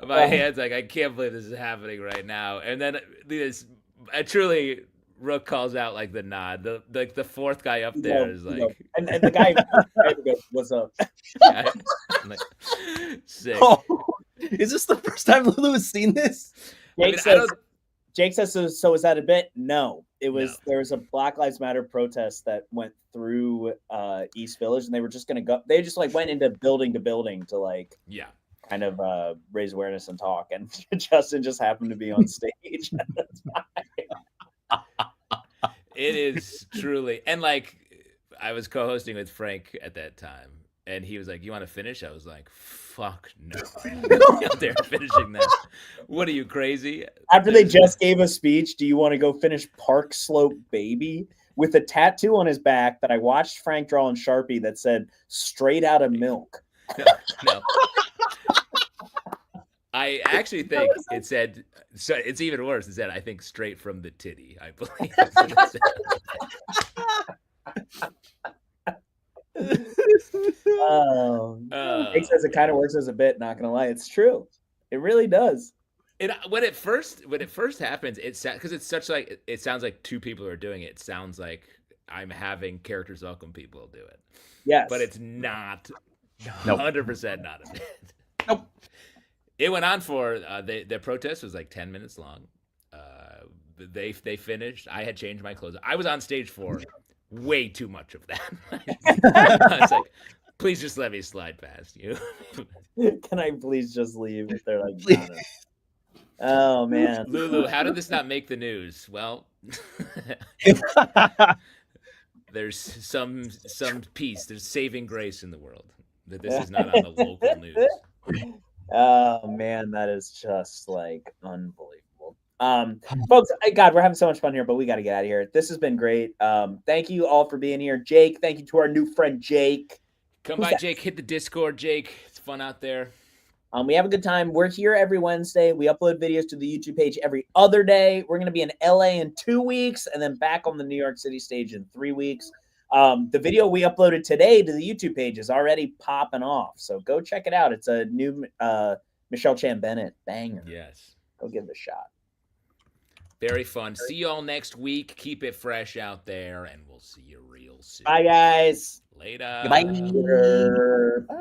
my hands like I can't believe this is happening right now, and then this, I truly. Rook calls out like the nod. The fourth guy up there is like, and the guy goes, "What's up?" Yeah, like, sick. Oh, is this the first time Lulu has seen this? Jake says, so is that a bit? No, it was. No. There was a Black Lives Matter protest that went through East Village, and they were just gonna go. They just like went into building to building to like, kind of raise awareness and talk. And Justin just happened to be on stage. That's fine. It is truly, and like I was co-hosting with Frank at that time, and he was like, "You want to finish?" I was like, "Fuck no!" Out there finishing that. What are you, crazy? After they just gave a speech, do you want to go finish Park Slope Baby with a tattoo on his back that I watched Frank draw in Sharpie that said "Straight out of milk"? No. I actually think it said, so it's even worse. It said, I think straight from the titty, I believe. Jake says it kind of works as a bit, not gonna lie. It's true. It really does. When it first happens, because it's such like, it sounds like two people are doing it. It sounds like I'm having characters welcome people do it. Yes. But it's not 100% not a bit. Nope. It went on for their protest was like 10 minutes long. They finished. I had changed my clothes. I was on stage for way too much of that. I was like, please just let me slide past you. Can I please just leave? If they're like, oh man, Lulu, how did this not make the news? Well, there's some peace. There's saving grace in the world that this is not on the local news. Oh man, that is just like unbelievable. Folks, God, we're having so much fun here, but we got to get out of here. This has been great. Thank you all for being here. Jake, thank you to our new friend Jake. Come by, Jake. Hit the Discord, Jake. It's fun out there. We have a good time. We're here every Wednesday. We upload videos to the YouTube page every other day. We're going to be in LA in 2 weeks and then back on the New York City stage in 3 weeks. The video we uploaded today to the YouTube page is already popping off. So go check it out. It's a new Michelle Chan Bennett banger. Yes. Go give it a shot. Very fun. See you all next week. Keep it fresh out there, and we'll see you real soon. Bye, guys. Later. Bye. Bye.